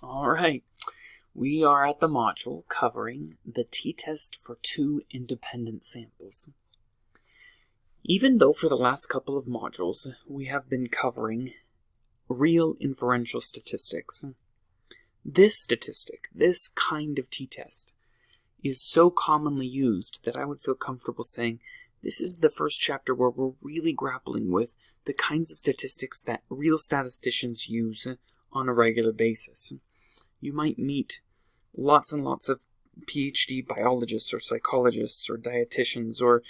All right, we are at the module covering the t-test for two independent samples. Even though for the last couple of modules we have been covering real inferential statistics, this statistic, this kind of t-test, is so commonly used that I would feel comfortable saying this is the first chapter where we're really grappling with the kinds of statistics that real statisticians use on a regular basis. You might meet lots and lots of PhD biologists or psychologists or dietitians or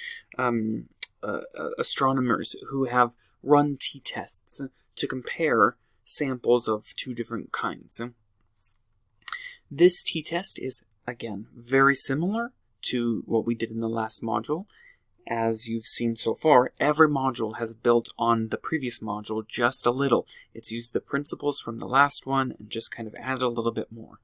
astronomers who have run t-tests to compare samples of two different kinds. This t-test is, again, very similar to what we did in the last module. As you've seen so far, every module has built on the previous module just a little. It's used the principles from the last one and just kind of added a little bit more.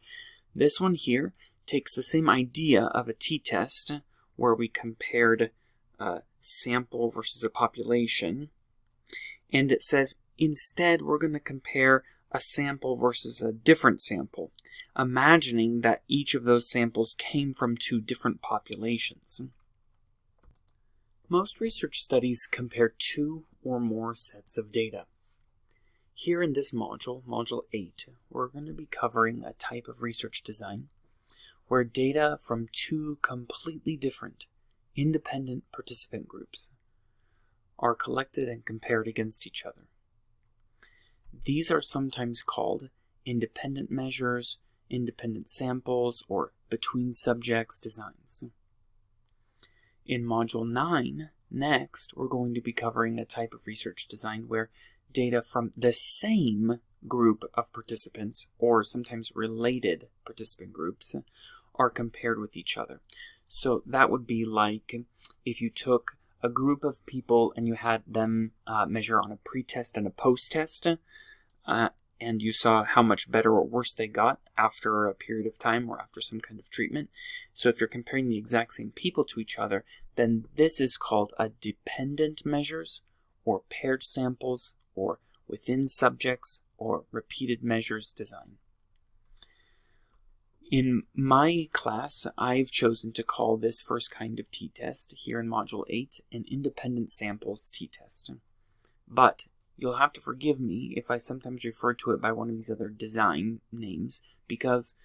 This one here takes the same idea of a t-test where we compared a sample versus a population, and it says instead we're going to compare a sample versus a different sample, imagining that each of those samples came from two different populations. Most research studies compare two or more sets of data. Here in this module, Module 8, we're going to be covering a type of research design where data from two completely different, independent participant groups are collected and compared against each other. These are sometimes called independent measures, independent samples, or between subjects designs. In Module 9, next, we're going to be covering a type of research design where data from the same group of participants, or sometimes related participant groups, are compared with each other. So that would be like if you took a group of people and you had them measure on a pre-test and a post-test, and you saw how much better or worse they got after a period of time or after some kind of treatment. So if you're comparing the exact same people to each other, then this is called a dependent measures, or paired samples, or within subjects, or repeated measures design. In my class, I've chosen to call this first kind of t-test here in Module 8 an independent samples t-test. But you'll have to forgive me if I sometimes refer to it by one of these other design names, because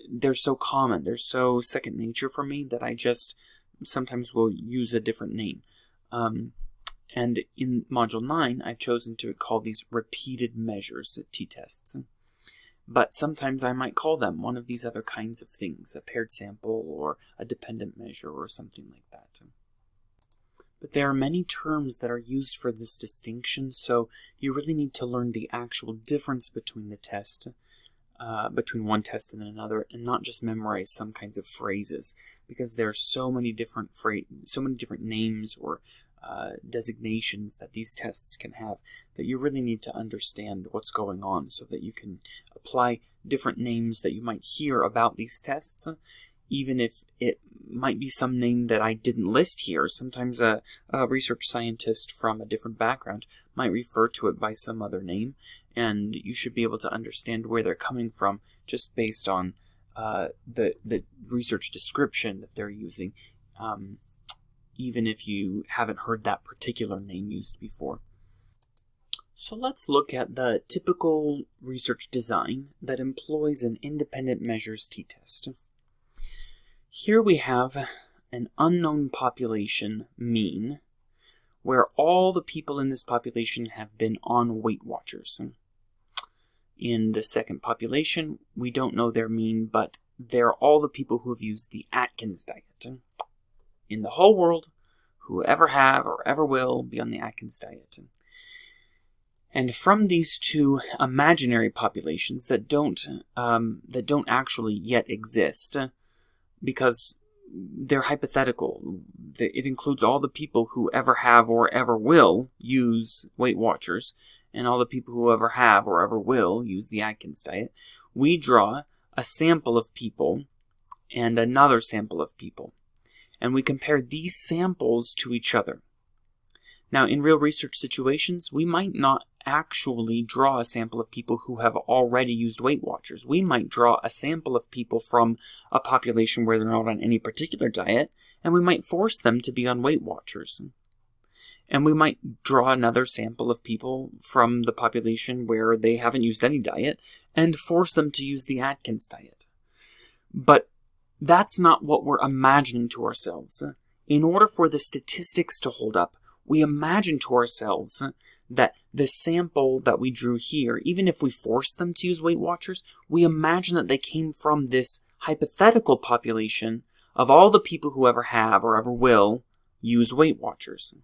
they're so common, they're so second nature for me that I just sometimes will use a different name. And in Module 9, I've chosen to call these repeated measures t-tests. But sometimes I might call them one of these other kinds of things, a paired sample or a dependent measure or something like that. But there are many terms that are used for this distinction, so you really need to learn the actual difference between the test, between one test and then another, and not just memorize some kinds of phrases, because there are so many different names or designations that these tests can have that you really need to understand what's going on so that you can apply different names that you might hear about these tests, even if it might be some name that I didn't list here. Sometimes a research scientist from a different background might refer to it by some other name, and you should be able to understand where they're coming from just based on the research description that they're using, even if you haven't heard that particular name used before. So let's look at the typical research design that employs an independent measures t-test. Here we have an unknown population mean, where all the people in this population have been on Weight Watchers. In the second population, we don't know their mean, but they're all the people who have used the Atkins diet. In the whole world, who ever have or ever will be on the Atkins diet. And from these two imaginary populations that don't actually yet exist, because they're hypothetical, it includes all the people who ever have or ever will use Weight Watchers, and all the people who ever have or ever will use the Atkins diet. We draw a sample of people and another sample of people, and we compare these samples to each other. Now, in real research situations, we might not actually draw a sample of people who have already used Weight Watchers. We might draw a sample of people from a population where they're not on any particular diet, and we might force them to be on Weight Watchers. And we might draw another sample of people from the population where they haven't used any diet and force them to use the Atkins diet. But that's not what we're imagining to ourselves. In order for the statistics to hold up, we imagine to ourselves that the sample that we drew here, even if we force them to use Weight Watchers, we imagine that they came from this hypothetical population of all the people who ever have or ever will use Weight Watchers.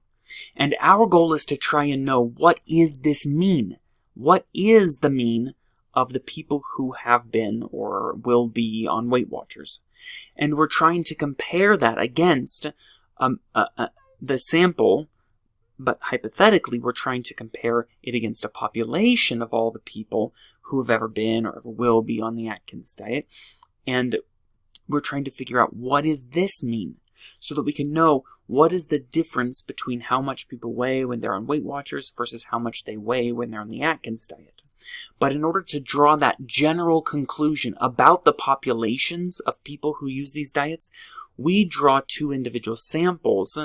And our goal is to try and know, what is this mean? What is the mean of the people who have been or will be on Weight Watchers? And we're trying to compare that against the sample, but hypothetically we're trying to compare it against a population of all the people who have ever been or ever will be on the Atkins diet. And we're trying to figure out, what does this mean? So that we can know, what is the difference between how much people weigh when they're on Weight Watchers versus how much they weigh when they're on the Atkins diet. But in order to draw that general conclusion about the populations of people who use these diets, we draw two individual samples.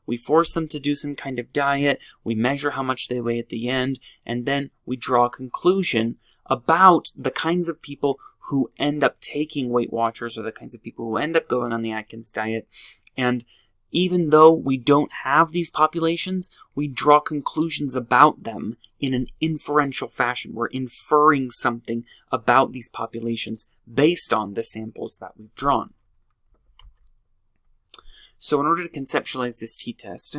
We force them to do some kind of diet, we measure how much they weigh at the end, and then we draw a conclusion about the kinds of people who end up taking Weight Watchers or the kinds of people who end up going on the Atkins diet. And even though we don't have these populations, we draw conclusions about them in an inferential fashion. We're inferring something about these populations based on the samples that we've drawn. So in order to conceptualize this t-test,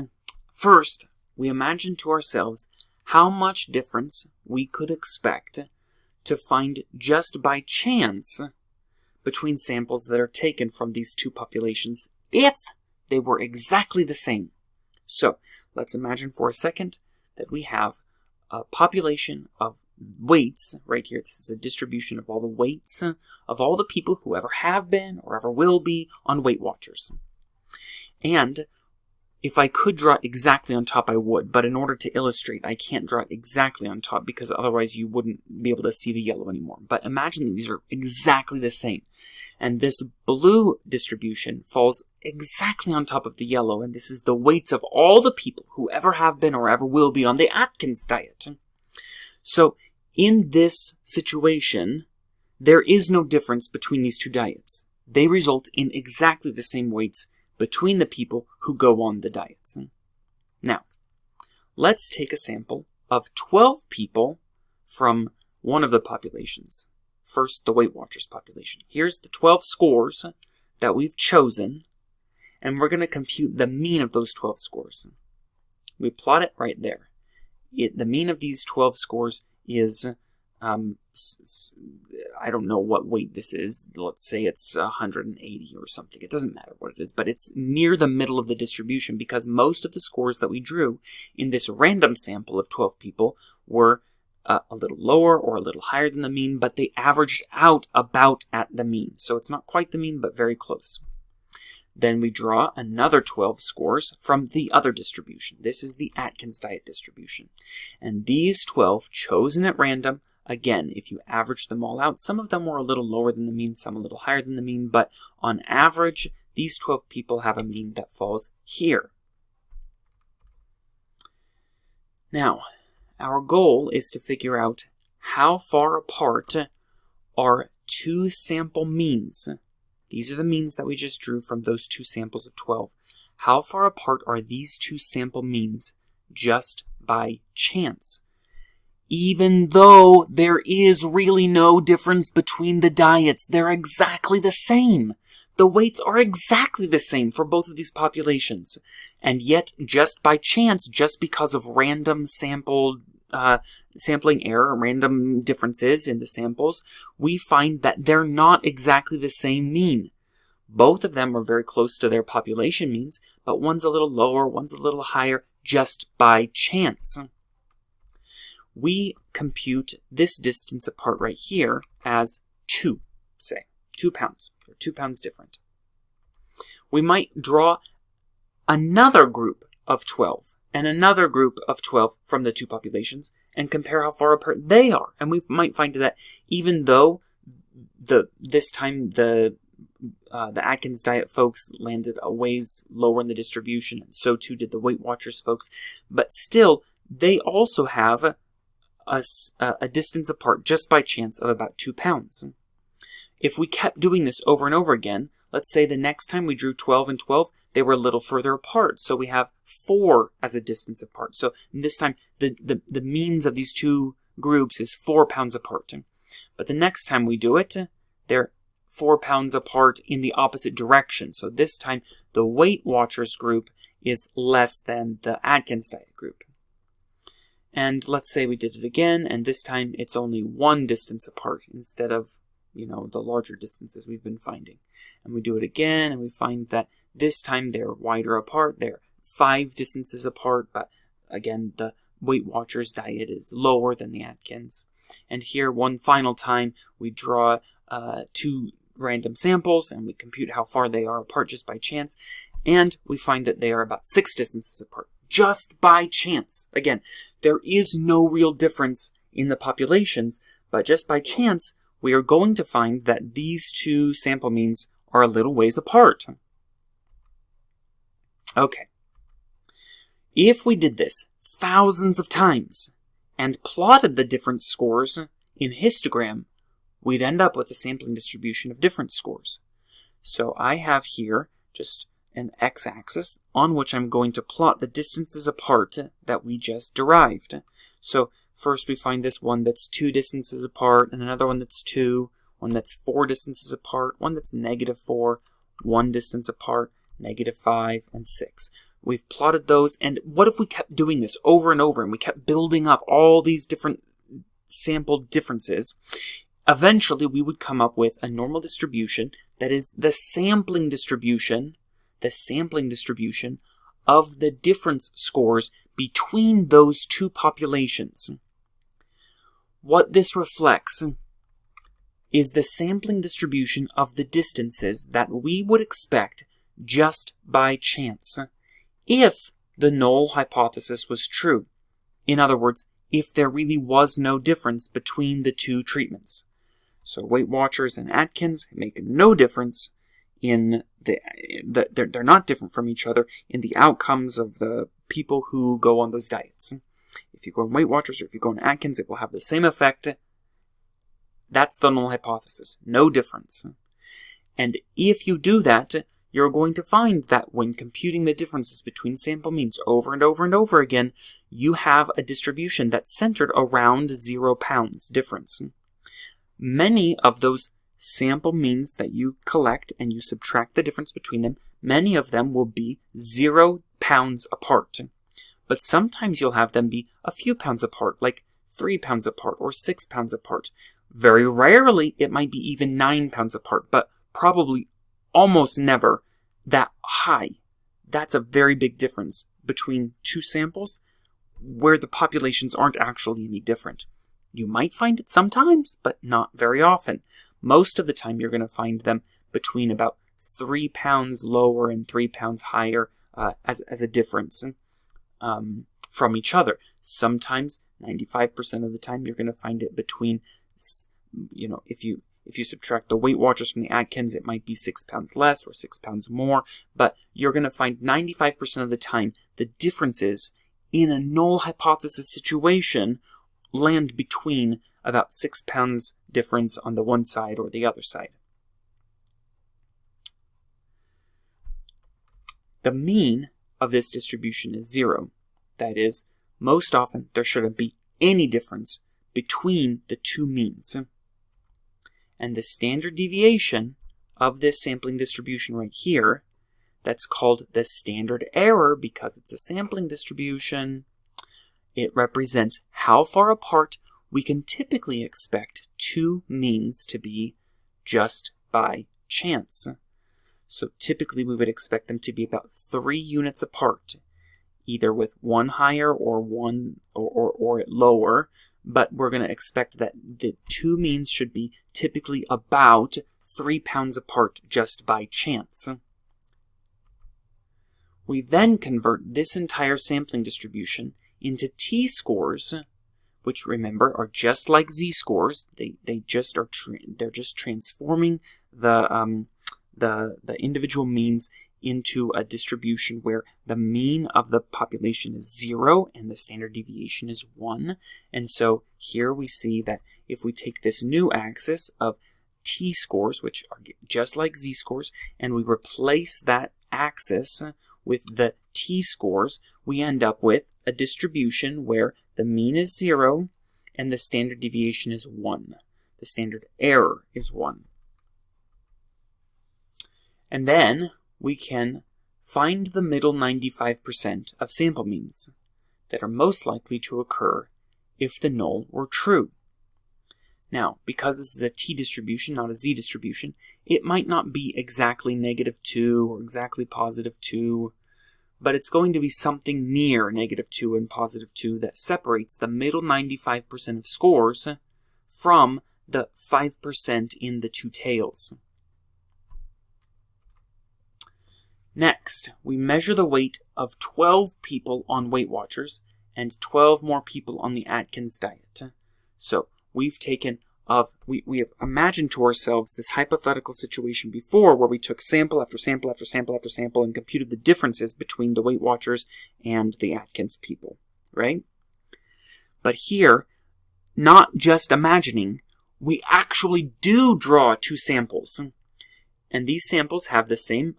first, we imagine to ourselves how much difference we could expect to find just by chance between samples that are taken from these two populations if they were exactly the same. So let's imagine for a second that we have a population of weights right here. This is a distribution of all the weights of all the people who ever have been or ever will be on Weight Watchers. And if I could draw it exactly on top, I would. But in order to illustrate, I can't draw it exactly on top because otherwise you wouldn't be able to see the yellow anymore. But imagine that these are exactly the same. And this blue distribution falls exactly on top of the yellow. And this is the weights of all the people who ever have been or ever will be on the Atkins diet. So in this situation, there is no difference between these two diets. They result in exactly the same weights between the people who go on the diets. Now, let's take a sample of 12 people from one of the populations. First, the Weight Watchers population. Here's the 12 scores that we've chosen, and we're going to compute the mean of those 12 scores. We plot it right there. The mean of these 12 scores is, I don't know what weight this is. Let's say it's 180 or something. It doesn't matter what it is, but it's near the middle of the distribution because most of the scores that we drew in this random sample of 12 people were a little lower or a little higher than the mean, but they averaged out about at the mean. So it's not quite the mean, but very close. Then we draw another 12 scores from the other distribution. This is the Atkins diet distribution. And these 12, chosen at random, again, if you average them all out, some of them were a little lower than the mean, some a little higher than the mean, but on average, these 12 people have a mean that falls here. Now, our goal is to figure out how far apart are two sample means. These are the means that we just drew from those two samples of 12. How far apart are these two sample means just by chance? Even though there is really no difference between the diets, they're exactly the same. The weights are exactly the same for both of these populations. And yet, just by chance, just because of random sampling error, random differences in the samples, we find that they're not exactly the same mean. Both of them are very close to their population means, but one's a little lower, one's a little higher, just by chance. We compute this distance apart right here as 2, say, 2 pounds, or 2 pounds different. We might draw another group of 12. and another group of 12 from the two populations and compare how far apart they are. And we might find that even though this time the Atkins diet folks landed a ways lower in the distribution, and so too did the Weight Watchers folks, but still they also have a distance apart just by chance of about 2 pounds. If we kept doing this over and over again, let's say the next time we drew 12 and 12, they were a little further apart. So we have 4 as a distance apart. So this time, the means of these two groups is 4 pounds apart. But the next time we do it, they're 4 pounds apart in the opposite direction. So this time, the Weight Watchers group is less than the Atkins diet group. And let's say we did it again, and this time it's only 1 distance apart instead of the larger distances we've been finding. And we do it again, and we find that this time they're wider apart. They're 5 distances apart, but again, the Weight Watchers diet is lower than the Atkins. And here, one final time, we draw 2 random samples, and we compute how far they are apart just by chance, and we find that they are about 6 distances apart, just by chance. Again, there is no real difference in the populations, but just by chance, we are going to find that these two sample means are a little ways apart. Okay. If we did this thousands of times and plotted the different scores in histogram, we'd end up with a sampling distribution of different scores. So I have here just an x-axis on which I'm going to plot the distances apart that we just derived. So first we find this one that's 2 distances apart, and another one that's 2, one that's 4 distances apart, one that's -4, 1 distance apart, -5, and 6. We've plotted those, and what if we kept doing this over and over, and we kept building up all these different sample differences? Eventually, we would come up with a normal distribution that is the sampling distribution of the difference scores between those two populations. What this reflects is the sampling distribution of the distances that we would expect just by chance if the null hypothesis was true. In other words, if there really was no difference between the two treatments. So Weight Watchers and Atkins make no difference in they're not different from each other in the outcomes of the people who go on those diets. If you go on Weight Watchers or if you go on Atkins, it will have the same effect. That's the null hypothesis. No difference. And if you do that, you're going to find that when computing the differences between sample means over and over and over again, you have a distribution that's centered around 0 pounds difference. Many of those sample means that you collect and you subtract the difference between them, many of them will be 0 pounds apart. But sometimes you'll have them be a few pounds apart, like 3 pounds apart or 6 pounds apart. Very rarely, it might be even 9 pounds apart, but probably almost never that high. That's a very big difference between two samples where the populations aren't actually any different. You might find it sometimes, but not very often. Most of the time, you're going to find them between about 3 pounds lower and 3 pounds higher as a difference from each other. Sometimes, 95% of the time, you're going to find it between, if you subtract the Weight Watchers from the Atkins, it might be 6 pounds less or 6 pounds more, but you're going to find 95% of the time the differences in a null hypothesis situation land between about 6 pounds difference on the one side or the other side. The mean of this distribution is 0. That is, most often there shouldn't be any difference between the two means. And the standard deviation of this sampling distribution right here, that's called the standard error because it's a sampling distribution. It represents how far apart we can typically expect two means to be just by chance. So typically we would expect them to be about 3 units apart, either with one higher or one or lower, but we're going to expect that the two means should be typically about 3 pounds apart just by chance. We then convert this entire sampling distribution into t-scores, which remember are just like z-scores. They're just transforming the individual means into a distribution where the mean of the population is 0 and the standard deviation is 1. And so here we see that if we take this new axis of t-scores, which are just like z-scores, and we replace that axis with the t-scores, we end up with a distribution where the mean is 0 and the standard deviation is 1. The standard error is 1. And then we can find the middle 95% of sample means that are most likely to occur if the null were true. Now, because this is a t-distribution, not a z-distribution, it might not be exactly -2 or exactly +2, but it's going to be something near -2 and +2 that separates the middle 95% of scores from the 5% in the two tails. Next, we measure the weight of 12 people on Weight Watchers and 12 more people on the Atkins diet. So we have imagined to ourselves this hypothetical situation before where we took sample after sample after sample after sample and computed the differences between the Weight Watchers and the Atkins people, right? But here, not just imagining, we actually do draw two samples. And these samples have the same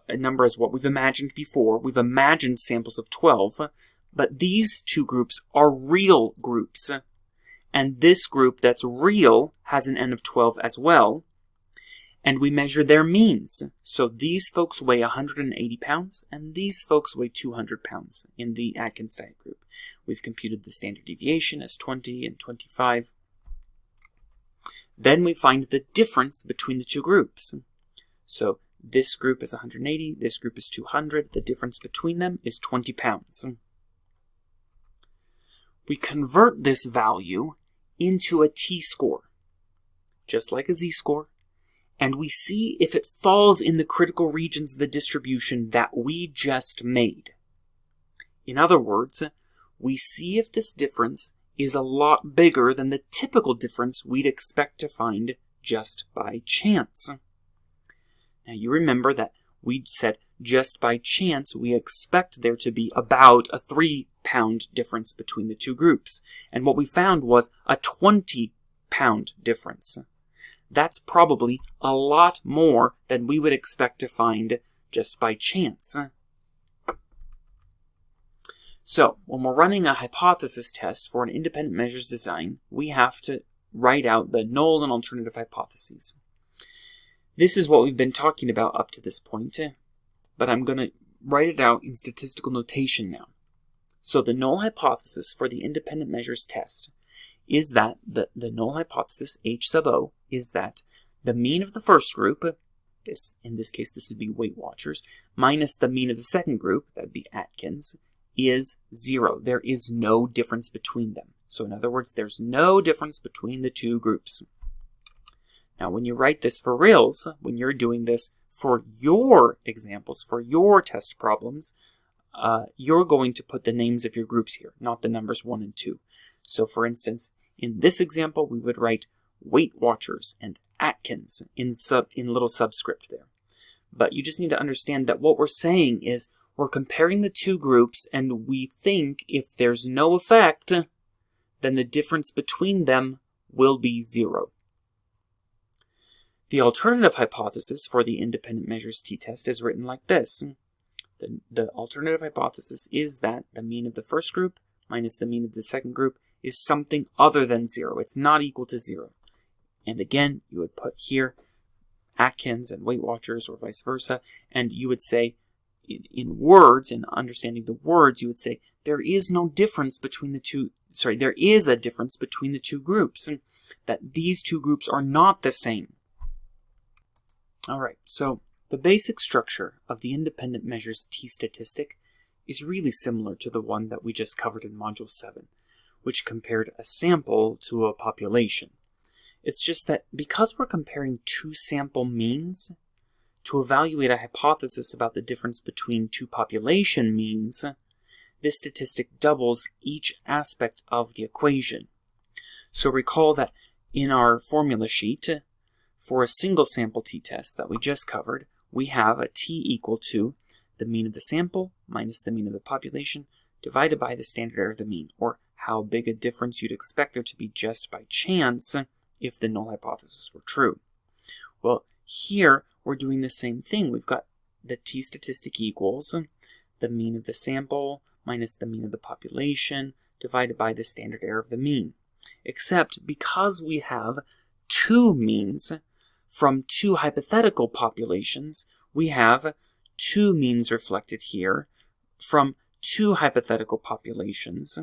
number as what we've imagined before. We've imagined samples of 12, but these two groups are real groups. And this group that's real has an N of 12 as well. And we measure their means. So these folks weigh 180 pounds, and these folks weigh 200 pounds in the Atkins diet group. We've computed the standard deviation as 20 and 25. Then we find the difference between the two groups. So this group is 180, this group is 200. The difference between them is 20 pounds. We convert this value into a t-score, just like a z-score, and we see if it falls in the critical regions of the distribution that we just made. In other words, we see if this difference is a lot bigger than the typical difference we'd expect to find just by chance. Now you remember that we said just by chance we expect there to be about a 3-pound difference between the two groups. And what we found was a 20-pound difference. That's probably a lot more than we would expect to find just by chance. So when we're running a hypothesis test for an independent measures design, we have to write out the null and alternative hypotheses. This is what we've been talking about up to this point, but I'm going to write it out in statistical notation now. So the null hypothesis for the independent measures test is that the null hypothesis, H sub O, is that the mean of the first group, in this case this would be Weight Watchers, minus the mean of the second group, that would be Atkins, is 0. There is no difference between them. So in other words, there's no difference between the two groups. Now, when you write this for reals, when you're doing this for your examples, for your test problems, you're going to put the names of your groups here, not the numbers 1 and 2. So, for instance, in this example, we would write Weight Watchers and Atkins in little subscript there. But you just need to understand that what we're saying is we're comparing the two groups, and we think if there's no effect, then the difference between them will be 0. The alternative hypothesis for the independent measures t-test is written like this. The alternative hypothesis is that the mean of the first group minus the mean of the second group is something other than 0. It's not equal to 0. And again, you would put here Atkins and Weight Watchers or vice versa, and you would say, in words, in understanding the words, you would say, there is no difference between the two, there is a difference between the two groups, and that these two groups are not the same. Alright, so the basic structure of the independent measures t-statistic is really similar to the one that we just covered in Module 7, which compared a sample to a population. It's just that because we're comparing two sample means to evaluate a hypothesis about the difference between two population means, this statistic doubles each aspect of the equation. So recall that in our formula sheet, for a single sample t-test that we just covered, we have a t equal to the mean of the sample minus the mean of the population divided by the standard error of the mean, or how big a difference you'd expect there to be just by chance if the null hypothesis were true. Well, here we're doing the same thing. We've got the t statistic equals the mean of the sample minus the mean of the population divided by the standard error of the mean. Except because we have two means from two hypothetical populations, we have two means reflected here from two hypothetical populations,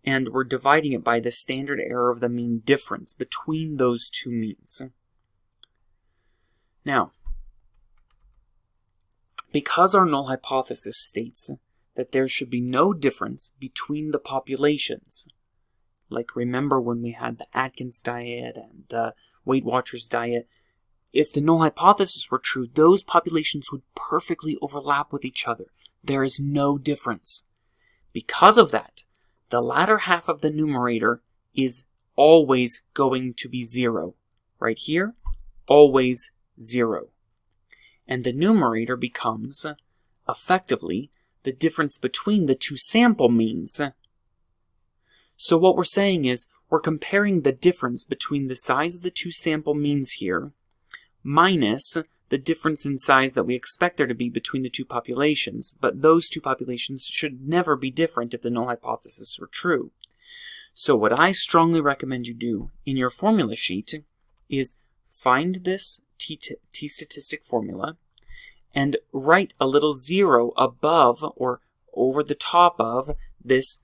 and we're dividing it by the standard error of the mean difference between those two means. Now, because our null hypothesis states that there should be no difference between the populations, like remember when we had the Atkins diet and the Weight Watchers diet, if the null hypothesis were true, those populations would perfectly overlap with each other. There is no difference. Because of that, the latter half of the numerator is always going to be 0. Right here, always 0. And the numerator becomes, effectively, the difference between the two sample means. So what we're saying is, we're comparing the difference between the size of the two sample means here minus the difference in size that we expect there to be between the two populations, but those two populations should never be different if the null hypothesis were true. So what I strongly recommend you do in your formula sheet is find this t-statistic formula and write a little 0 above or over the top of this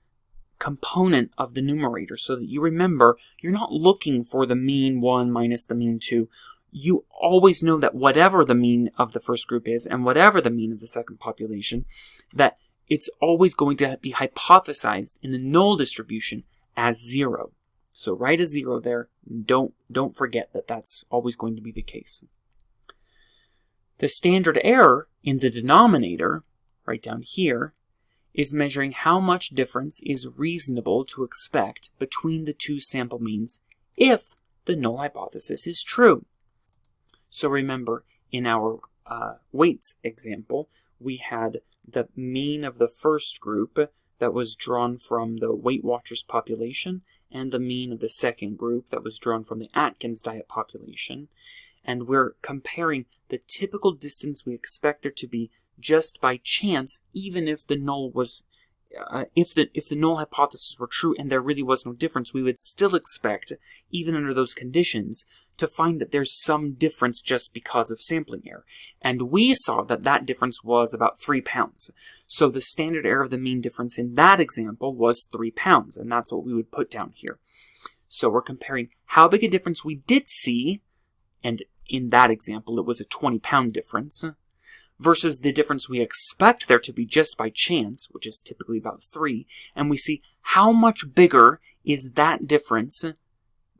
component of the numerator so that you remember you're not looking for the mean 1 minus the mean 2. You always know that whatever the mean of the first group is and whatever the mean of the second population, that it's always going to be hypothesized in the null distribution as 0. So write a 0 there. Don't forget that that's always going to be the case. The standard error in the denominator, right down here, is measuring how much difference is reasonable to expect between the two sample means if the null hypothesis is true. So remember, in our weights example, we had the mean of the first group that was drawn from the Weight Watchers population and the mean of the second group that was drawn from the Atkins diet population. And we're comparing the typical distance we expect there to be just by chance, even if the null was, if the null hypothesis were true and there really was no difference, we would still expect, even under those conditions, to find that there's some difference just because of sampling error. And we saw that that difference was about 3 pounds. So the standard error of the mean difference in that example was 3 pounds, and that's what we would put down here. So we're comparing how big a difference we did see, and in that example it was a 20-pound difference, versus the difference we expect there to be just by chance, which is typically about 3, and we see how much bigger is that difference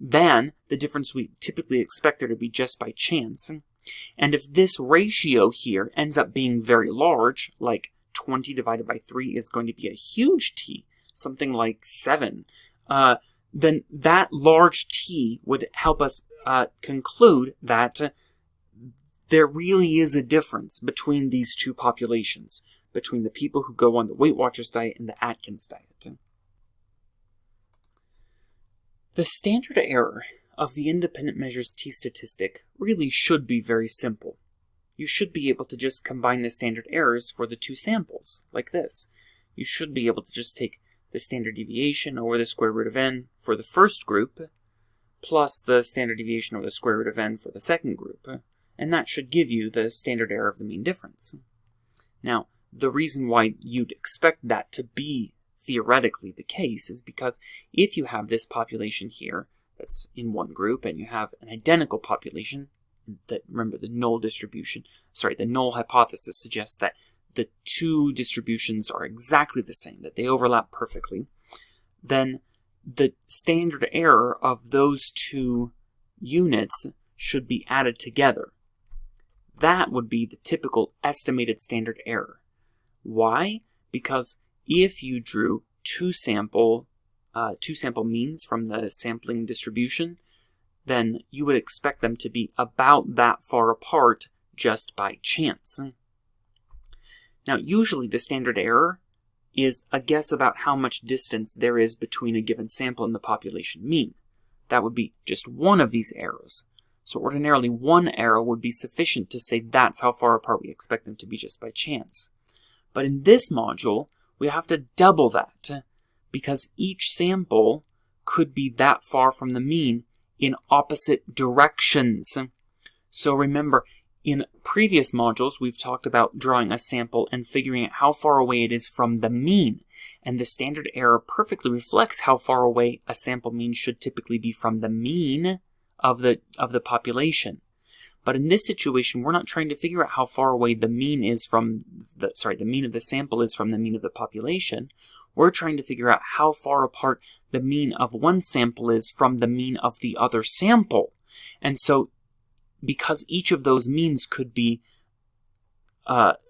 than the difference we typically expect there to be just by chance. And if this ratio here ends up being very large, like 20 divided by 3 is going to be a huge t, something like 7, then that large t would help us conclude that there really is a difference between these two populations, between the people who go on the Weight Watchers diet and the Atkins diet. The standard error of the independent measures t-statistic really should be very simple. You should be able to just combine the standard errors for the two samples, like this. You should be able to just take the standard deviation over the square root of n for the first group, plus the standard deviation over the square root of n for the second group, and that should give you the standard error of the mean difference. Now, the reason why you'd expect that to be theoretically the case is because if you have this population here that's in one group and you have an identical population, that, remember, the null hypothesis suggests that the two distributions are exactly the same, that they overlap perfectly, then the standard error of those two units should be added together. that would be the typical estimated standard error. Why? Because if you drew two sample means from the sampling distribution, then you would expect them to be about that far apart just by chance. Now, usually the standard error is a guess about how much distance there is between a given sample and the population mean. That would be just one of these errors. So ordinarily, one error would be sufficient to say that's how far apart we expect them to be just by chance. But in this module, we have to double that, because each sample could be that far from the mean in opposite directions. So remember, in previous modules, we've talked about drawing a sample and figuring out how far away it is from the mean. And the standard error perfectly reflects how far away a sample mean should typically be from the mean of the population. But in this situation, we're not trying to figure out how far away the mean is from the mean of the sample is from the mean of the population. We're trying to figure out how far apart the mean of one sample is from the mean of the other sample. And so, because each of those means could be far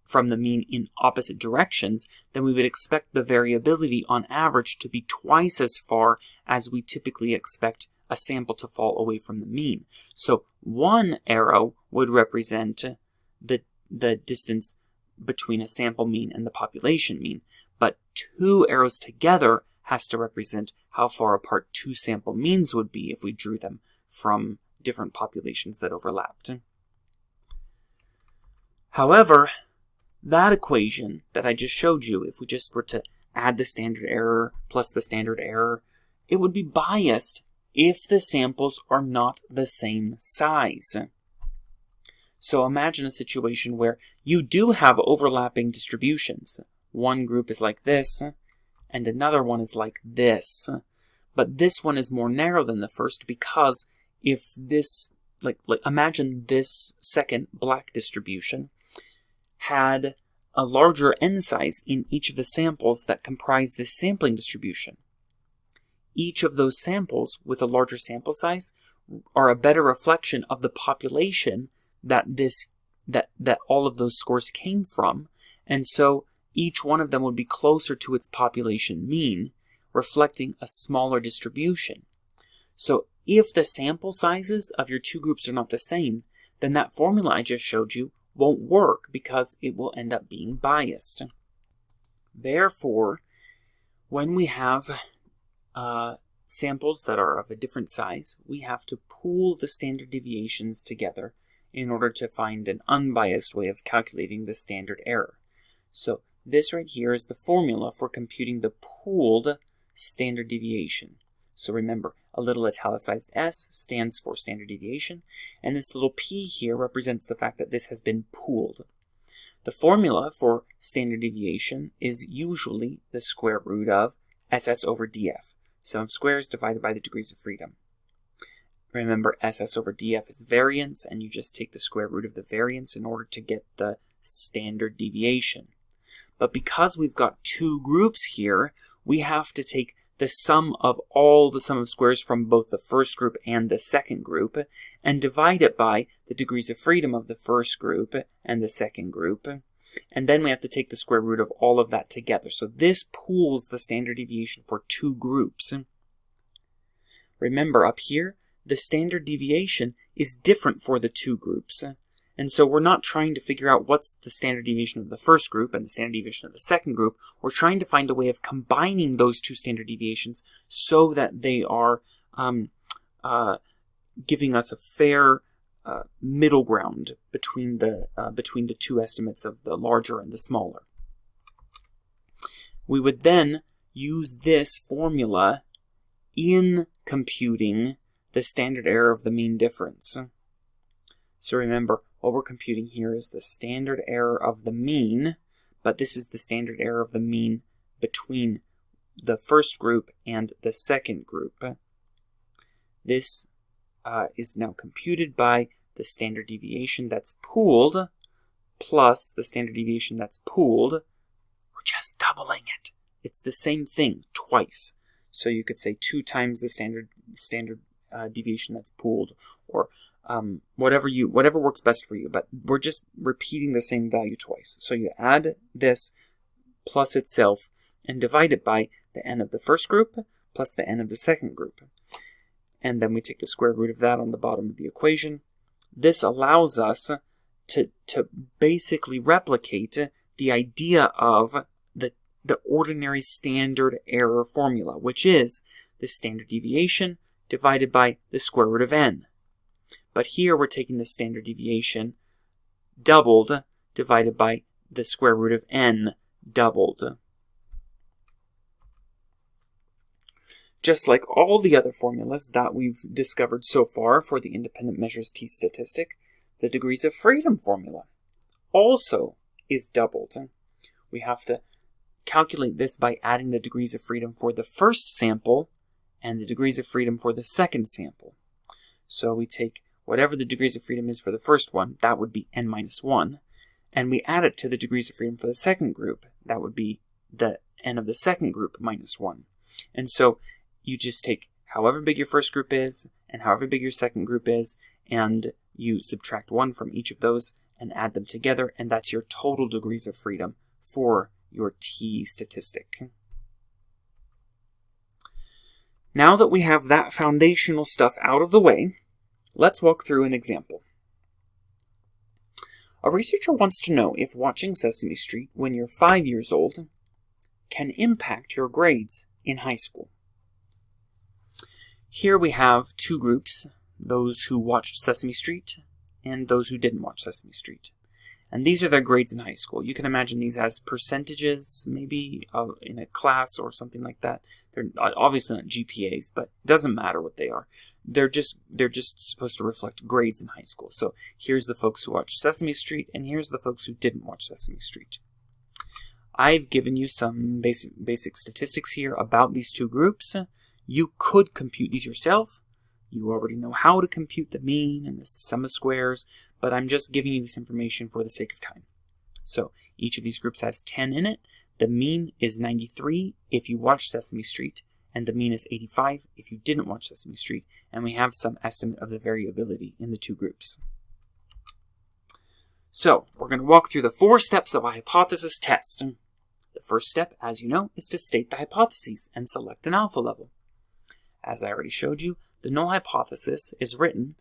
from the mean in opposite directions, then we would expect the variability on average to be twice as far as we typically expect a sample to fall away from the mean. So one arrow would represent the distance between a sample mean and the population mean, but two arrows together has to represent how far apart two sample means would be if we drew them from different populations that overlapped. However, that equation that I just showed you, if we just were to add the standard error plus the standard error, it would be biased if the samples are not the same size. So imagine a situation where you do have overlapping distributions. One group is like this, and another one is like this. But this one is more narrow than the first because if this, imagine this second black distribution had a larger n size in each of the samples that comprise this sampling distribution. Each of those samples with a larger sample size are a better reflection of the population that all of those scores came from, and so each one of them would be closer to its population mean, reflecting a smaller distribution. So if the sample sizes of your two groups are not the same, then that formula I just showed you won't work because it will end up being biased. Therefore, when we have samples that are of a different size, we have to pool the standard deviations together in order to find an unbiased way of calculating the standard error. So this right here is the formula for computing the pooled standard deviation. So remember, a little italicized s stands for standard deviation, and this little p here represents the fact that this has been pooled. The formula for standard deviation is usually the square root of ss over df. Sum of squares divided by the degrees of freedom. Remember, ss over df is variance, and you just take the square root of the variance in order to get the standard deviation. But because we've got two groups here, we have to take the sum of all the sum of squares from both the first group and the second group and divide it by the degrees of freedom of the first group and the second group. And then we have to take the square root of all of that together. So this pools the standard deviation for two groups. Remember, up here, the standard deviation is different for the two groups. And so we're not trying to figure out what's the standard deviation of the first group and the standard deviation of the second group. We're trying to find a way of combining those two standard deviations so that they are giving us a fair middle ground between the two estimates of the larger and the smaller. We would then use this formula in computing the standard error of the mean difference. So remember, what we're computing here is the standard error of the mean, but this is the standard error of the mean between the first group and the second group. This is now computed by the standard deviation that's pooled plus the standard deviation that's pooled. We're just doubling it. It's the same thing twice. So you could say 2 times the standard deviation that's pooled, or whatever works best for you, but we're just repeating the same value twice. So you add this plus itself and divide it by the n of the first group plus the n of the second group. And then we take the square root of that on the bottom of the equation. This allows us to basically replicate the idea of the ordinary standard error formula, which is the standard deviation divided by the square root of n. But here we're taking the standard deviation doubled divided by the square root of n doubled. Just like all the other formulas that we've discovered so far for the independent measures t-statistic, the degrees of freedom formula also is doubled. We have to calculate this by adding the degrees of freedom for the first sample and the degrees of freedom for the second sample. So we take whatever the degrees of freedom is for the first one, that would be n minus 1, and we add it to the degrees of freedom for the second group, that would be the n of the second group minus 1. And so you just take however big your first group is and however big your second group is, and you subtract 1 from each of those and add them together, and that's your total degrees of freedom for your t-statistic. Now that we have that foundational stuff out of the way, let's walk through an example. A researcher wants to know if watching Sesame Street when you're 5 years old can impact your grades in high school. Here we have two groups, those who watched Sesame Street and those who didn't watch Sesame Street. And these are their grades in high school. You can imagine these as percentages, maybe in a class or something like that. They're obviously not GPAs, but it doesn't matter what they are. They're just supposed to reflect grades in high school. So here's the folks who watched Sesame Street, and here's the folks who didn't watch Sesame Street. I've given you some basic statistics here about these two groups. You could compute these yourself. You already know how to compute the mean and the sum of squares, but I'm just giving you this information for the sake of time. So each of these groups has 10 in it. The mean is 93 if you watched Sesame Street, and the mean is 85 if you didn't watch Sesame Street, and we have some estimate of the variability in the two groups. So we're going to walk through the 4 steps of a hypothesis test. The first step, as you know, is to state the hypotheses and select an alpha level. As I already showed you, the null hypothesis is written,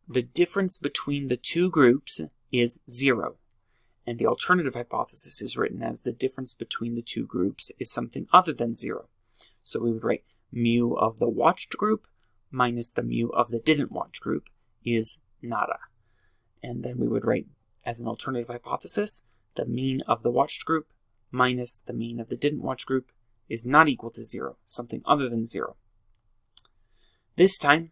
the difference between the two groups is 0. And the alternative hypothesis is written as the difference between the two groups is something other than 0. So we would write mu of the watched group minus the mu of the didn't watch group is nada. And then we would write as an alternative hypothesis, the mean of the watched group minus the mean of the didn't watch group is not equal to 0, something other than 0. This time,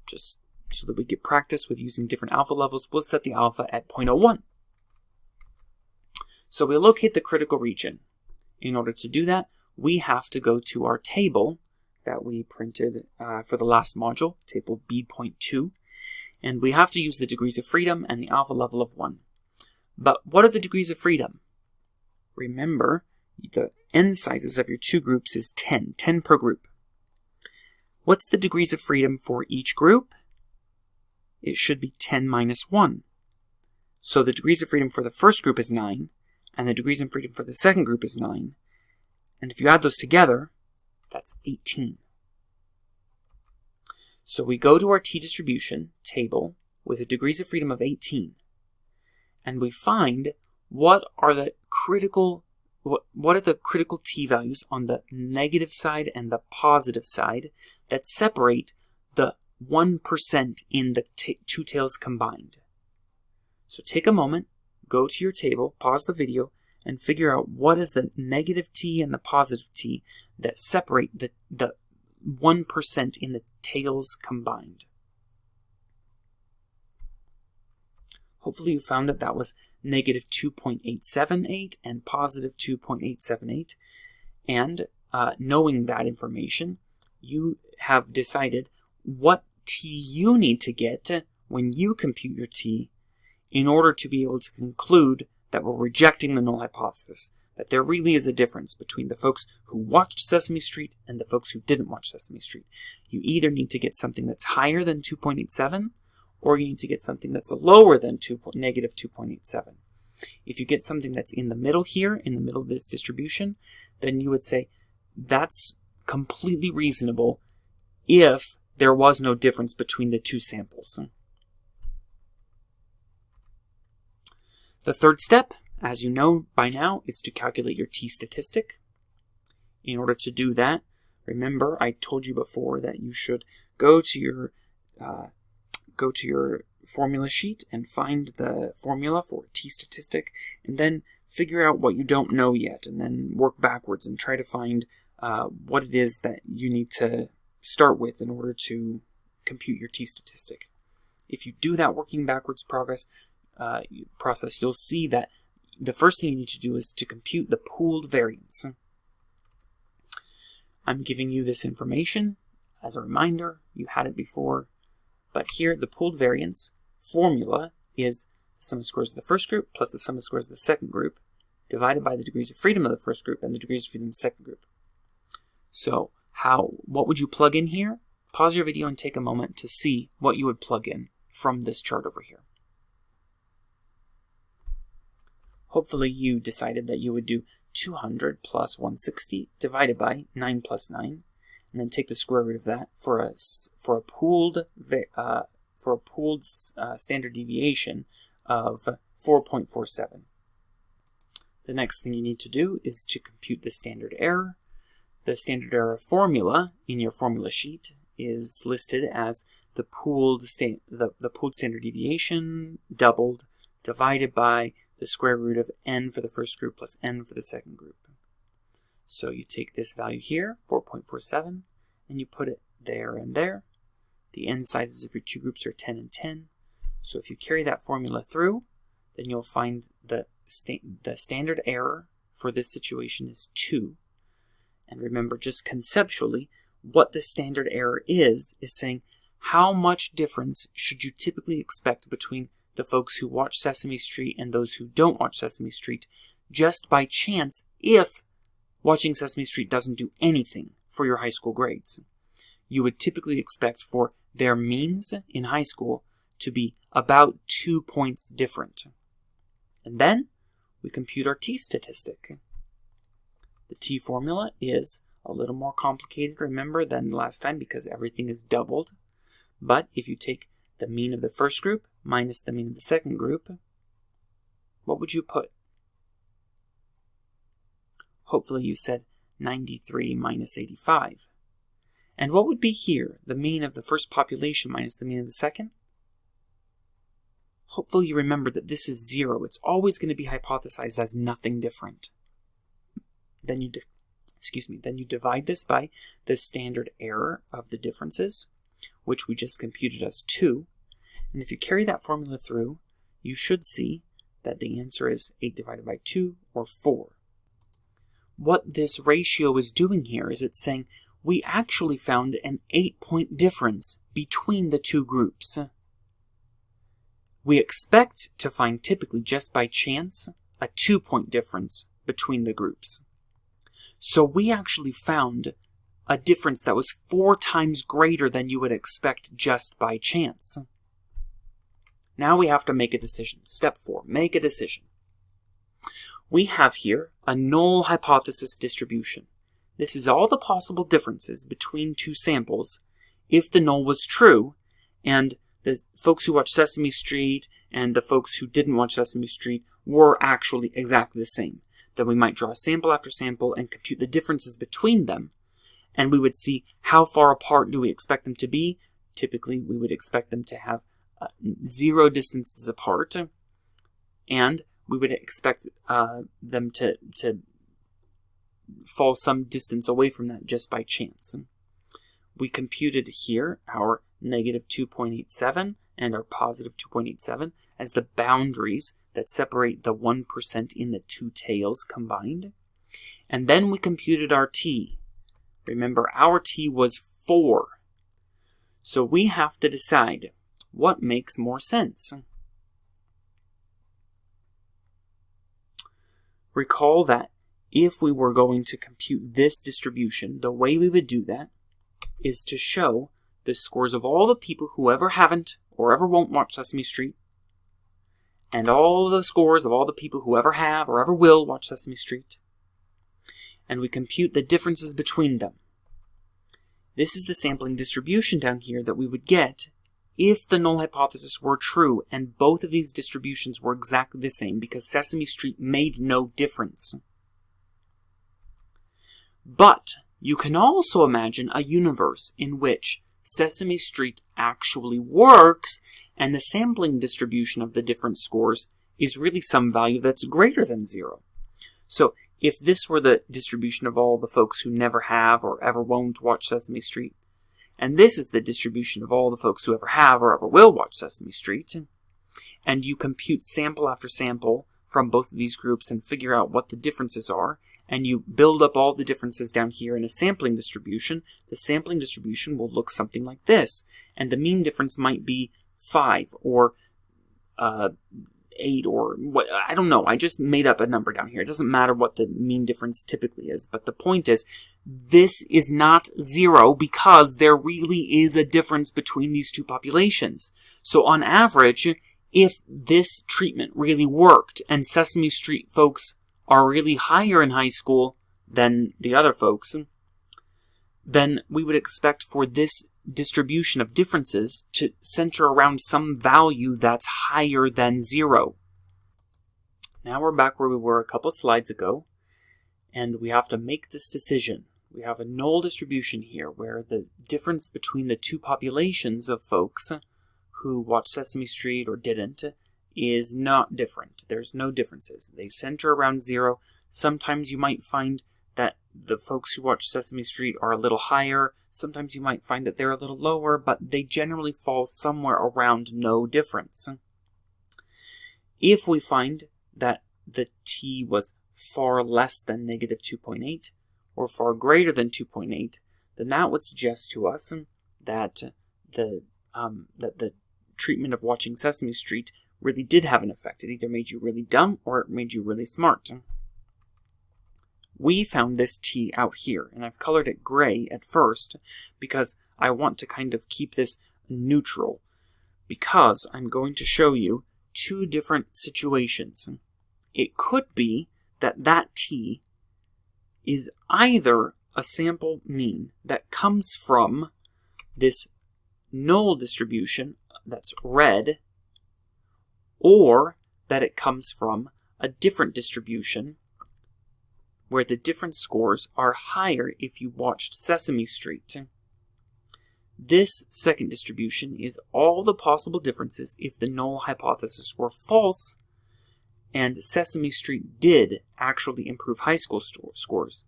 just so that we get practice with using different alpha levels, we'll set the alpha at 0.01. So we'll locate the critical region. In order to do that, we have to go to our table that we printed for the last module, table B.2, and we have to use the degrees of freedom and the alpha level of 1. But what are the degrees of freedom? Remember, the n sizes of your two groups is 10 per group. What's the degrees of freedom for each group? It should be 10 minus 1. So the degrees of freedom for the first group is 9, and the degrees of freedom for the second group is 9. And if you add those together, that's 18. So we go to our t-distribution table with the degrees of freedom of 18, and we find what are the critical t-values on the negative side and the positive side that separate the 1% in the two tails combined. So take a moment, go to your table, pause the video, and figure out what is the negative t and the positive t that separate the 1% in the tails combined. Hopefully you found that was negative 2.878 and positive 2.878. And knowing that information, you have decided what t you need to get when you compute your t in order to be able to conclude that we're rejecting the null hypothesis, that there really is a difference between the folks who watched Sesame Street and the folks who didn't watch Sesame Street. You either need to get something that's higher than 2.87 or you need to get something that's lower than negative 2.87. If you get something that's in the middle here, in the middle of this distribution, then you would say that's completely reasonable if there was no difference between the two samples. The third step, as you know by now, is to calculate your t-statistic. In order to do that, remember I told you before that you should go to your formula sheet and find the formula for t-statistic, and then figure out what you don't know yet, and then work backwards and try to find what it is that you need to start with in order to compute your t-statistic. If you do that working backwards process, you'll see that the first thing you need to do is to compute the pooled variance. I'm giving you this information as a reminder. You had it before. But here, the pooled variance formula is the sum of squares of the first group plus the sum of squares of the second group divided by the degrees of freedom of the first group and the degrees of freedom of the second group. So, what would you plug in here? Pause your video and take a moment to see what you would plug in from this chart over here. Hopefully you decided that you would do 200 plus 160 divided by 9 plus 9. And then take the square root of that for a pooled standard deviation of 4.47. The next thing you need to do is to compute the standard error. The standard error formula in your formula sheet is listed as the pooled standard deviation doubled divided by the square root of n for the first group plus n for the second group. So you take this value here, 4.47, and you put it there and there. The n sizes of your two groups are 10 and 10. So if you carry that formula through, then you'll find the standard error for this situation is 2. And remember, just conceptually, what the standard error is saying how much difference should you typically expect between the folks who watch Sesame Street and those who don't watch Sesame Street, just by chance, if watching Sesame Street doesn't do anything for your high school grades. You would typically expect for their means in high school to be about 2 points different. And then we compute our t-statistic. The t formula is a little more complicated, remember, than last time because everything is doubled. But if you take the mean of the first group minus the mean of the second group, what would you put? Hopefully you said 93 minus 85. And what would be here, the mean of the first population minus the mean of the second? Hopefully you remember that this is 0. It's always going to be hypothesized as nothing different. Then you divide this by the standard error of the differences, which we just computed as 2. And if you carry that formula through, you should see that the answer is 8 divided by 2, or 4. What this ratio is doing here is it's saying we actually found an 8-point difference between the two groups. We expect to find typically just by chance a 2-point difference between the groups. So we actually found a difference that was 4 times greater than you would expect just by chance. Now we have to make a decision. Step 4, make a decision. We have here a null hypothesis distribution. This is all the possible differences between two samples if the null was true, and the folks who watch Sesame Street and the folks who didn't watch Sesame Street were actually exactly the same. Then we might draw sample after sample and compute the differences between them, and we would see how far apart do we expect them to be. Typically, we would expect them to have 0 distances apart, and we would expect them to fall some distance away from that just by chance. We computed here our negative 2.87 and our positive 2.87 as the boundaries that separate the 1% in the two tails combined. And then we computed our t. Remember, our t was 4. So we have to decide what makes more sense. Recall that if we were going to compute this distribution, the way we would do that is to show the scores of all the people who ever haven't or ever won't watch Sesame Street, and all the scores of all the people who ever have or ever will watch Sesame Street, and we compute the differences between them. This is the sampling distribution down here that we would get if the null hypothesis were true and both of these distributions were exactly the same, because Sesame Street made no difference. But you can also imagine a universe in which Sesame Street actually works and the sampling distribution of the different scores is really some value that's greater than 0. So if this were the distribution of all the folks who never have or ever won't watch Sesame Street, and this is the distribution of all the folks who ever have or ever will watch Sesame Street, and you compute sample after sample from both of these groups and figure out what the differences are, and you build up all the differences down here in a sampling distribution, the sampling distribution will look something like this. And the mean difference might be 5 or 8 or what, I don't know. I just made up a number down here. It doesn't matter what the mean difference typically is. But the point is, this is not 0 because there really is a difference between these two populations. So on average, if this treatment really worked and Sesame Street folks are really higher in high school than the other folks, then we would expect for this distribution of differences to center around some value that's higher than 0. Now we're back where we were a couple slides ago, and we have to make this decision. We have a null distribution here where the difference between the two populations of folks who watched Sesame Street or didn't is not different. There's no differences. They center around 0. Sometimes you might find that the folks who watch Sesame Street are a little higher. Sometimes you might find that they're a little lower, but they generally fall somewhere around no difference. If we find that the t was far less than negative 2.8 or far greater than 2.8, then that would suggest to us that the treatment of watching Sesame Street really did have an effect. It either made you really dumb or it made you really smart. We found this t out here, and I've colored it gray at first because I want to kind of keep this neutral, because I'm going to show you two different situations. It could be that that t is either a sample mean that comes from this null distribution that's red, or that it comes from a different distribution where the different scores are higher if you watched Sesame Street. This second distribution is all the possible differences if the null hypothesis were false and Sesame Street did actually improve high school scores.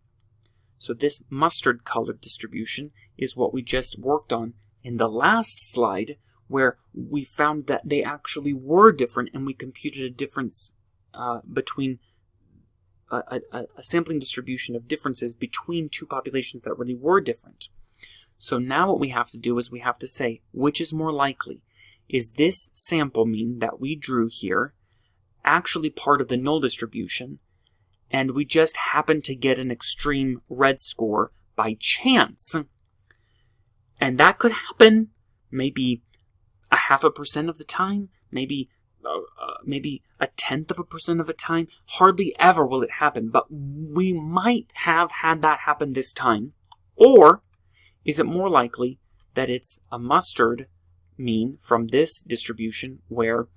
So this mustard-colored distribution is what we just worked on in the last slide, where we found that they actually were different, and we computed a difference between a sampling distribution of differences between two populations that really were different. So now what we have to do is we have to say, which is more likely? Is this sample mean that we drew here actually part of the null distribution, and we just happen to get an extreme red score by chance? And that could happen maybe 0.5% of the time, maybe 0.1% of the time. Hardly ever will it happen, but we might have had that happen this time. Or is it more likely that it's a mustard mean from this distribution where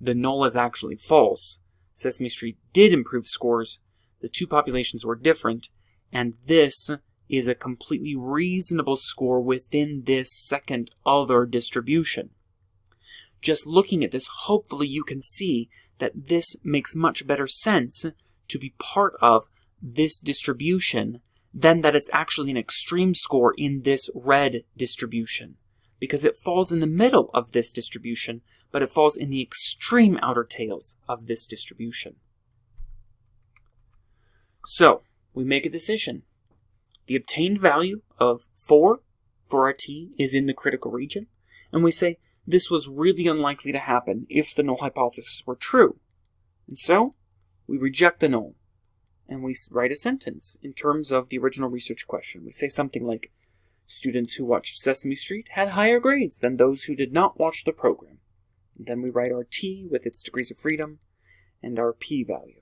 the null is actually false? Sesame Street did improve scores, the two populations were different, and this is a completely reasonable score within this second other distribution. Just looking at this, hopefully you can see that this makes much better sense to be part of this distribution than that it's actually an extreme score in this red distribution, because it falls in the middle of this distribution, but it falls in the extreme outer tails of this distribution. So, we make a decision. The obtained value of 4 for our t is in the critical region, and we say this was really unlikely to happen if the null hypothesis were true. And so, we reject the null, and we write a sentence in terms of the original research question. We say something like, Students who watched Sesame Street had higher grades than those who did not watch the program. And then we write our t with its degrees of freedom and our p-value.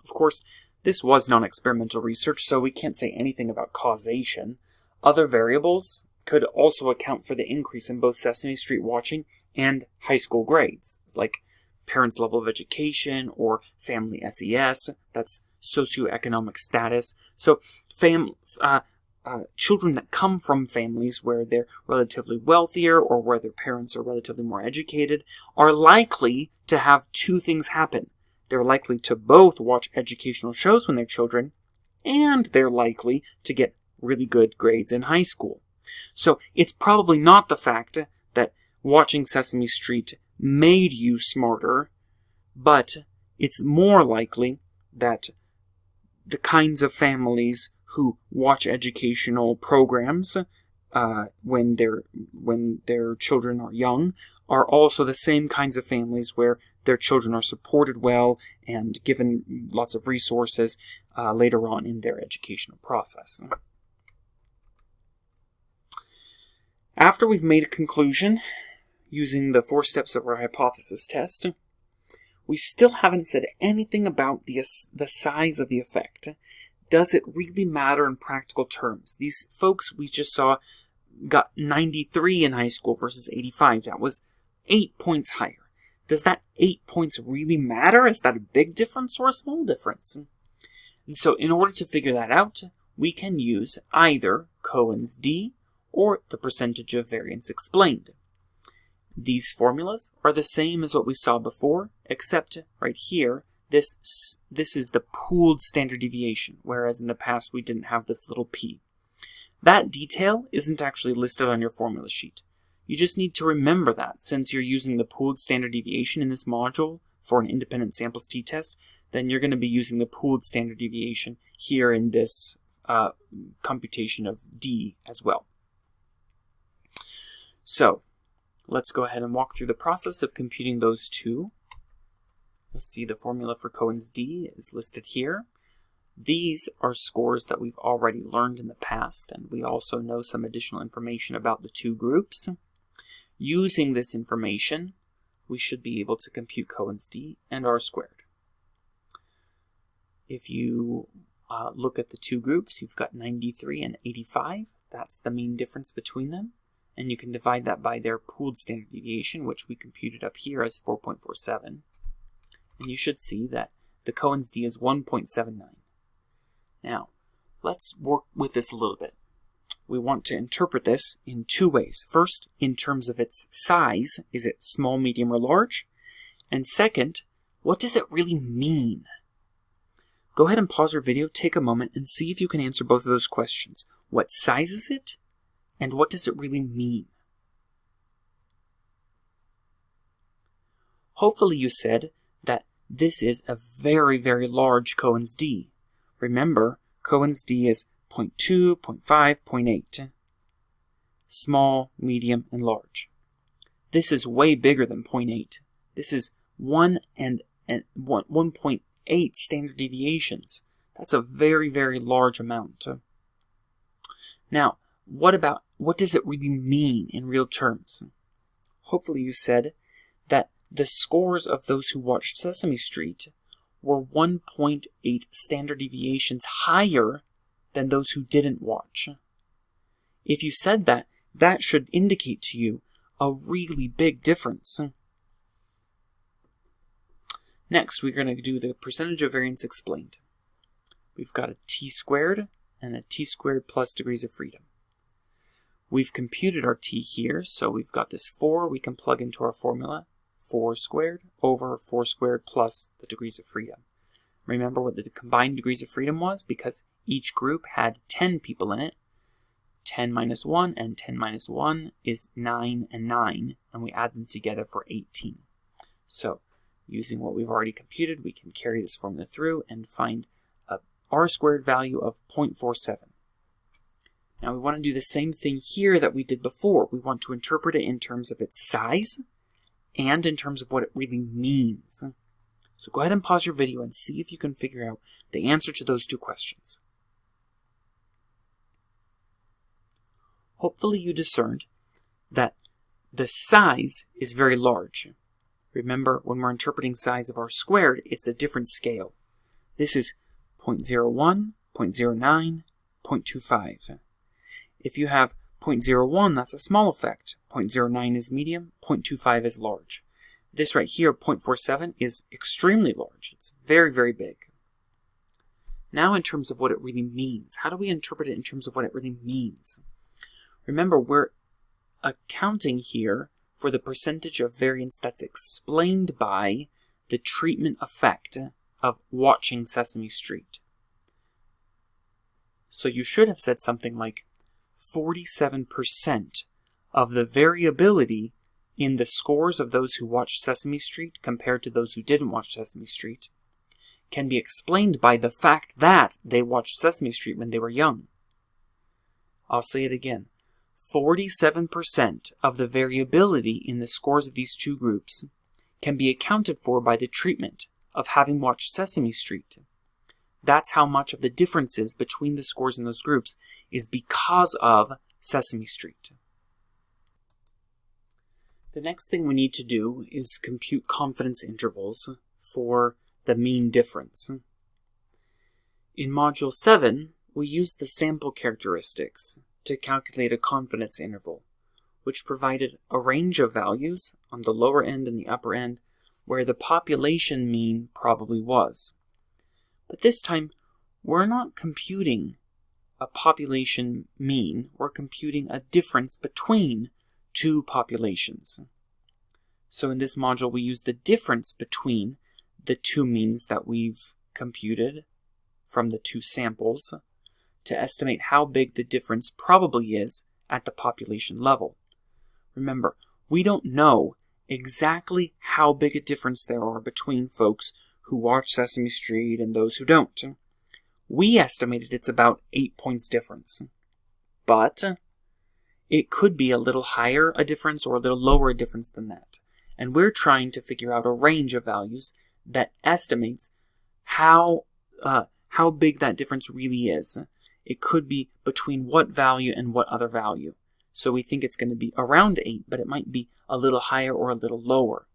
Of course, this was non-experimental research, so we can't say anything about causation. Other variables could also account for the increase in both Sesame Street watching and high school grades, like parents' level of education or family SES, that's socioeconomic status. So children that come from families where they're relatively wealthier or where their parents are relatively more educated are likely to have two things happen. They're likely to both watch educational shows when they're children, and they're likely to get really good grades in high school. So it's probably not the fact that watching Sesame Street made you smarter, but it's more likely that the kinds of families who watch educational programs when their children are young are also the same kinds of families where their children are supported well and given lots of resources later on in their educational process. After we've made a conclusion using the 4 steps of our hypothesis test, we still haven't said anything about the size of the effect. Does it really matter in practical terms? These folks we just saw got 93 in high school versus 85. That was 8 points higher. Does that 8 points really matter? Is that a big difference or a small difference? And so in order to figure that out, we can use either Cohen's d or the percentage of variance explained. These formulas are the same as what we saw before, except right here, this is the pooled standard deviation, whereas in the past we didn't have this little p. That detail isn't actually listed on your formula sheet. You just need to remember that since you're using the pooled standard deviation in this module for an independent samples t-test, then you're going to be using the pooled standard deviation here in this computation of d as well. So let's go ahead and walk through the process of computing those two. You'll see the formula for Cohen's d is listed here. These are scores that we've already learned in the past, and we also know some additional information about the two groups. Using this information, we should be able to compute Cohen's d and r squared. If you look at the two groups, you've got 93 and 85. That's the mean difference between them. And you can divide that by their pooled standard deviation, which we computed up here as 4.47. And you should see that the Cohen's d is 1.79. Now, let's work with this a little bit. We want to interpret this in two ways. First, in terms of its size. Is it small, medium, or large? And second, what does it really mean? Go ahead and pause your video, take a moment, and see if you can answer both of those questions. What size is it? And what does it really mean? Hopefully you said that this is a very, very large Cohen's d. Remember, Cohen's d is 0.2, 0.5, 0.8. Small, medium, and large. This is way bigger than 0.8. This is 1.8 standard deviations. That's a very, very large amount. Now, what does it really mean in real terms? Hopefully you said that the scores of those who watched Sesame Street were 1.8 standard deviations higher than those who didn't watch. If you said that, that should indicate to you a really big difference. Next, we're going to do the percentage of variance explained. We've got a t squared and a t squared plus degrees of freedom. We've computed our t here, so we've got this 4 we can plug into our formula. 4 squared over 4 squared plus the degrees of freedom. Remember what the combined degrees of freedom was? Because each group had 10 people in it. 10 minus 1 and 10 minus 1 is 9 and 9, and we add them together for 18. So, using what we've already computed, we can carry this formula through and find a r squared value of 0.47. Now we want to do the same thing here that we did before. We want to interpret it in terms of its size and in terms of what it really means. So go ahead and pause your video and see if you can figure out the answer to those two questions. hopefully you discerned that the size is very large. Remember, when we're interpreting size of r squared, it's a different scale. This is 0.01, 0.09, 0.25. If you have 0.01, that's a small effect. 0.09 is medium, 0.25 is large. This right here, 0.47, is extremely large. It's very, very big. Now in terms of what it really means, how do we interpret it in terms of what it really means? Remember, we're accounting here for the percentage of variance that's explained by the treatment effect of watching Sesame Street. So you should have said something like 47% of the variability in the scores of those who watched Sesame Street compared to those who didn't watch Sesame Street can be explained by the fact that they watched Sesame Street when they were young. I'll say it again. 47% of the variability in the scores of these two groups can be accounted for by the treatment of having watched Sesame Street. That's how much of the differences between the scores in those groups is because of Sesame Street. The next thing we need to do is compute confidence intervals for the mean difference. In Module 7, we used the sample characteristics to calculate a confidence interval, which provided a range of values on the lower end and the upper end where the population mean probably was. But this time, we're not computing a population mean, we're computing a difference between two populations. So in this module, we use the difference between the two means that we've computed from the two samples to estimate how big the difference probably is at the population level. Remember, we don't know exactly how big a difference there are between folks who watch Sesame Street and those who don't. We estimated it's about 8 points difference. But it could be a little higher a difference or a little lower a difference than that. And we're trying to figure out a range of values that estimates how big that difference really is. It could be between what value and what other value. So we think it's going to be around 8, but it might be a little higher or a little lower.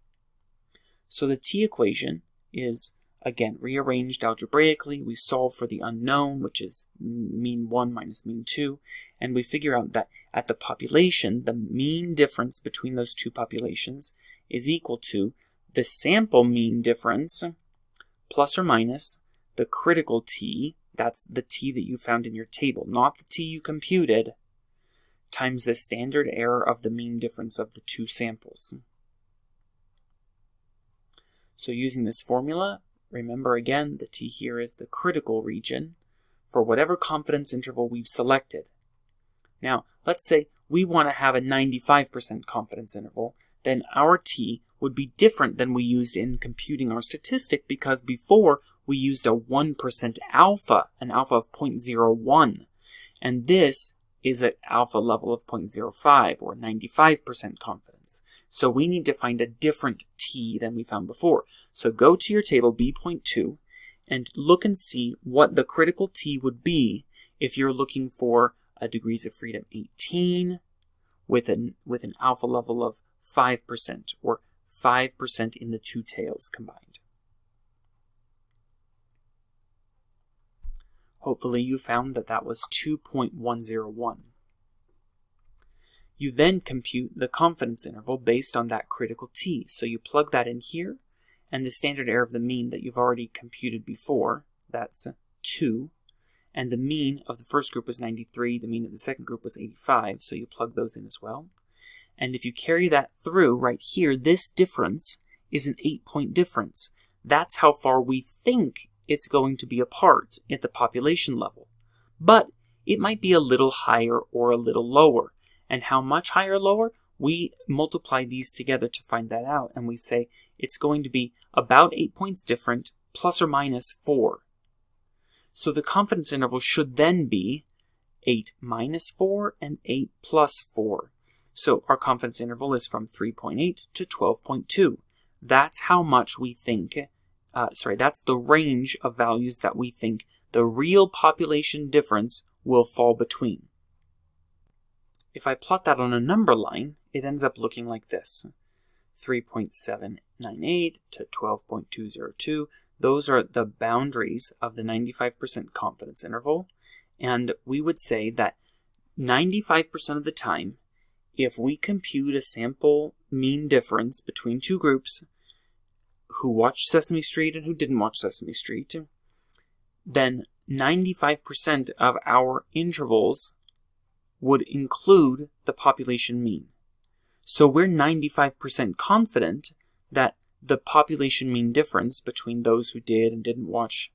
So the t equation is, again, rearranged algebraically. We solve for the unknown, which is mean 1 minus mean 2, and we figure out that at the population, the mean difference between those two populations is equal to the sample mean difference plus or minus the critical t, that's the t that you found in your table, not the t you computed, times the standard error of the mean difference of the two samples. So using this formula, remember again, the t here is the critical region for whatever confidence interval we've selected. Now, let's say we want to have a 95% confidence interval, then our t would be different than we used in computing our statistic because before we used a 1% alpha, an alpha of 0.01, and this is an alpha level of 0.05 or 95% confidence. So we need to find a different t than we found before. So go to your table B.2 and look and see what the critical t would be if you're looking for a degrees of freedom 18 with an alpha level of 5% or 5% in the two tails combined. Hopefully you found that that was 2.101. You then compute the confidence interval based on that critical t. So you plug that in here, and the standard error of the mean that you've already computed before, that's 2. And the mean of the first group was 93, the mean of the second group was 85, so you plug those in as well. And if you carry that through right here, this difference is an 8-point difference. That's how far we think it's going to be apart at the population level. But it might be a little higher or a little lower. And how much higher or lower? We multiply these together to find that out. And we say it's going to be about 8 points different, plus or minus 4. So the confidence interval should then be 8 minus 4 and 8 plus 4. So our confidence interval is from 3.8 to 12.2. That's how much we think, that's the range of values that we think the real population difference will fall between. if I plot that on a number line, it ends up looking like this. 3.798 to 12.202. Those are the boundaries of the 95% confidence interval. And we would say that 95% of the time, if we compute a sample mean difference between two groups who watched Sesame Street and who didn't watch Sesame Street, then 95% of our intervals would include the population mean. So we're 95% confident that the population mean difference between those who did and didn't watch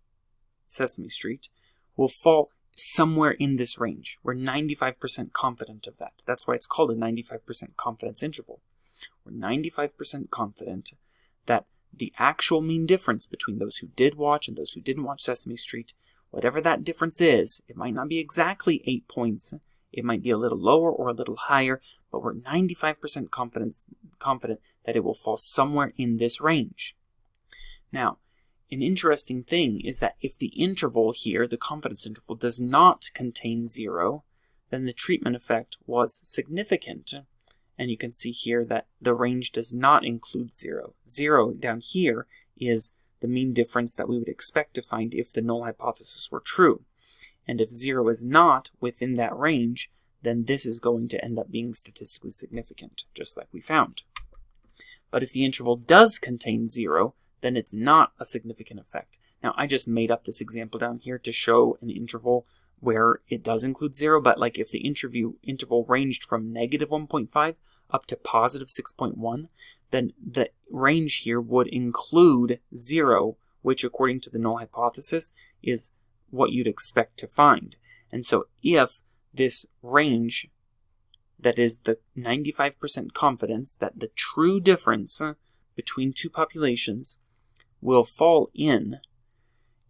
Sesame Street will fall somewhere in this range. We're 95% confident of that. That's why it's called a 95% confidence interval. We're 95% confident that the actual mean difference between those who did watch and those who didn't watch Sesame Street, whatever that difference is, it might not be exactly 8 points. It might be a little lower or a little higher, but we're 95% confident that it will fall somewhere in this range. Now, an interesting thing is that if the interval here, the confidence interval, does not contain 0, then the treatment effect was significant. And you can see here that the range does not include 0. 0 down here is the mean difference that we would expect to find if the null hypothesis were true. And if 0 is not within that range, then this is going to end up being statistically significant, just like we found. But if the interval does contain 0, then it's not a significant effect. Now, I just made up this example down here to show an interval where it does include 0, but like if the interval ranged from negative 1.5 up to positive 6.1, then the range here would include 0, which according to the null hypothesis is what you'd expect to find. And so if this range, that is the 95% confidence that the true difference between two populations will fall in,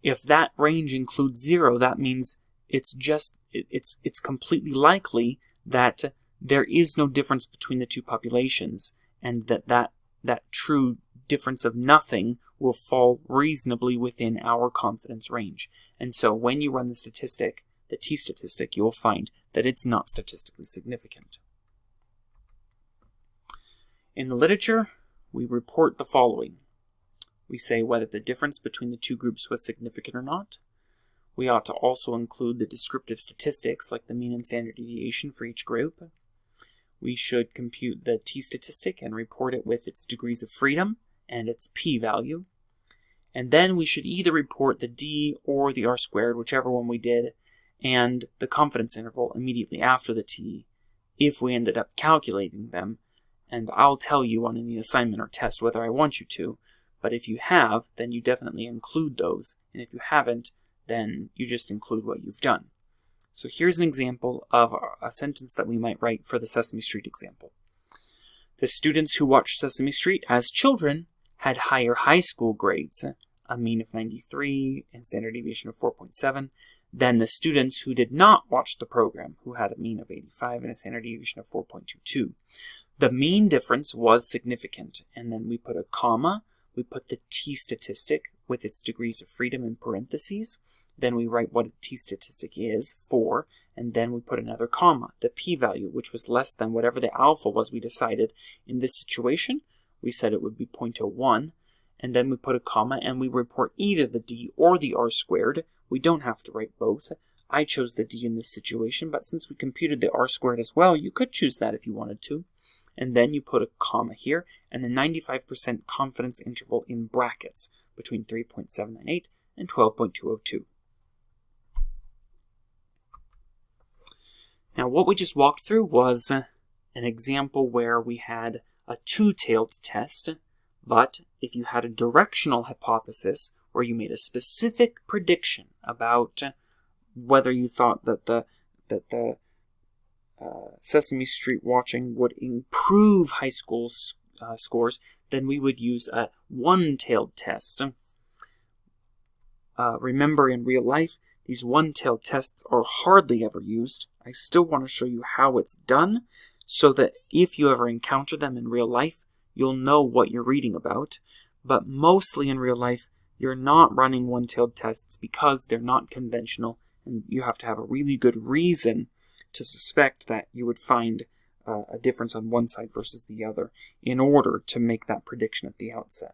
if that range includes 0, that means it's completely likely that there is no difference between the two populations, and that true difference of nothing will fall reasonably within our confidence range. And so when you run the statistic, the t-statistic, you'll find that it's not statistically significant. In the literature, we report the following. We say whether the difference between the two groups was significant or not. We ought to also include the descriptive statistics, like the mean and standard deviation for each group. We should compute the t-statistic and report it with its degrees of freedom and its p-value. And then we should either report the d or the r-squared, whichever one we did, and the confidence interval immediately after the t, if we ended up calculating them. And I'll tell you on any assignment or test whether I want you to, but if you have, then you definitely include those, and if you haven't, then you just include what you've done. So here's an example of a sentence that we might write for the Sesame Street example. The students who watched Sesame Street as children had higher high school grades, a mean of 93 and standard deviation of 4.7, than the students who did not watch the program, who had a mean of 85 and a standard deviation of 4.22. The mean difference was significant, and then we put a comma, we put the t-statistic with its degrees of freedom in parentheses, then we write what a t-statistic is, 4, and then we put another comma, the p-value, which was less than whatever the alpha was we decided. In this situation, we said it would be 0.01, and then we put a comma, and we report either the d or the r-squared. We don't have to write both. I chose the d in this situation, but since we computed the r-squared as well, you could choose that if you wanted to. And then you put a comma here, and the 95% confidence interval in brackets between 3.798 and 12.202. Now, what we just walked through was an example where we had a two-tailed test, but if you had a directional hypothesis where you made a specific prediction about whether you thought that the Sesame Street watching would improve high school scores, then we would use a one-tailed test. Remember, in real life, these one-tailed tests are hardly ever used. I still want to show you how it's done, so that if you ever encounter them in real life, you'll know what you're reading about. But mostly in real life, you're not running one-tailed tests because they're not conventional, and you have to have a really good reason to suspect that you would find a difference on one side versus the other in order to make that prediction at the outset.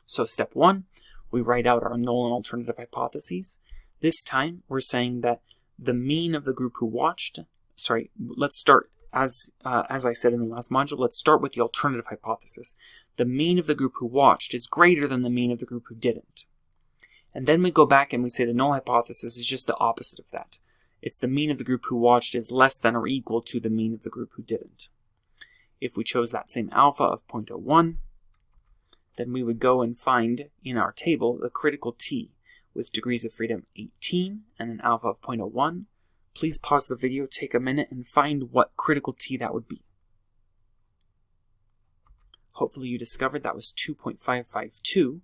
So step 1, we write out our null and alternative hypotheses. This time we're saying that the mean of the group who watched, let's start as I said in the last module, let's start with the alternative hypothesis. The mean of the group who watched is greater than the mean of the group who didn't. And then we go back and we say the null hypothesis is just the opposite of that. It's the mean of the group who watched is less than or equal to the mean of the group who didn't. If we chose that same alpha of 0.01, then we would go and find in our table the critical t with degrees of freedom 18 and an alpha of 0.01. Please pause the video, take a minute, and find what critical t that would be. Hopefully you discovered that was 2.552.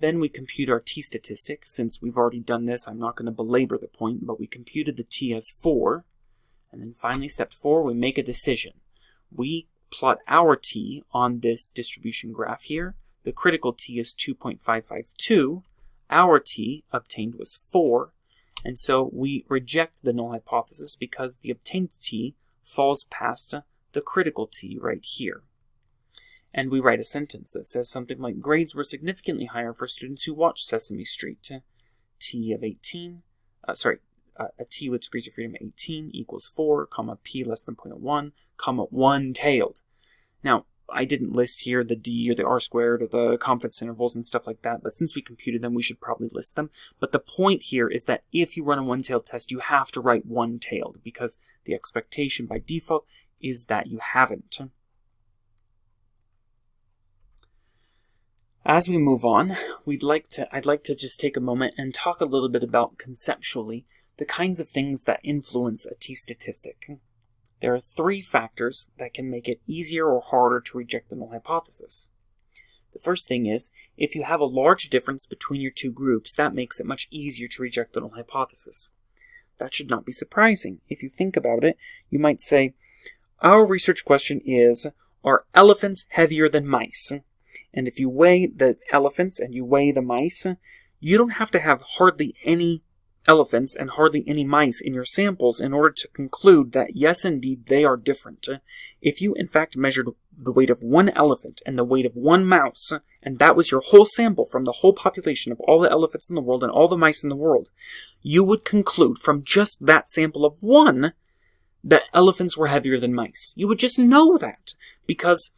Then we compute our t-statistic. Since we've already done this, I'm not going to belabor the point, but we computed the t as 4. And then finally, step 4, we make a decision. We plot our t on this distribution graph here. The critical t is 2.552. Our t obtained was 4. And so we reject the null hypothesis because the obtained t falls past the critical t right here. And we write a sentence that says something like, grades were significantly higher for students who watched Sesame Street. T of 18, a t with degrees of freedom 18 equals 4, comma, p less than 0.01, comma, one-tailed. Now, I didn't list here the d or the r squared or the confidence intervals and stuff like that, but since we computed them, we should probably list them. But the point here is that if you run a one-tailed test, you have to write one-tailed because the expectation by default is that you haven't. As we move on, I'd like to just take a moment and talk a little bit about conceptually the kinds of things that influence a t-statistic. There are 3 factors that can make it easier or harder to reject the null hypothesis. The first thing is, if you have a large difference between your 2 groups, that makes it much easier to reject the null hypothesis. That should not be surprising. If you think about it, you might say, our research question is, are elephants heavier than mice? And if you weigh the elephants and you weigh the mice, you don't have to have hardly any elephants and hardly any mice in your samples in order to conclude that yes, indeed, they are different. If you, in fact, measured the weight of one elephant and the weight of one mouse, and that was your whole sample from the whole population of all the elephants in the world and all the mice in the world, you would conclude from just that sample of one that elephants were heavier than mice. You would just know that because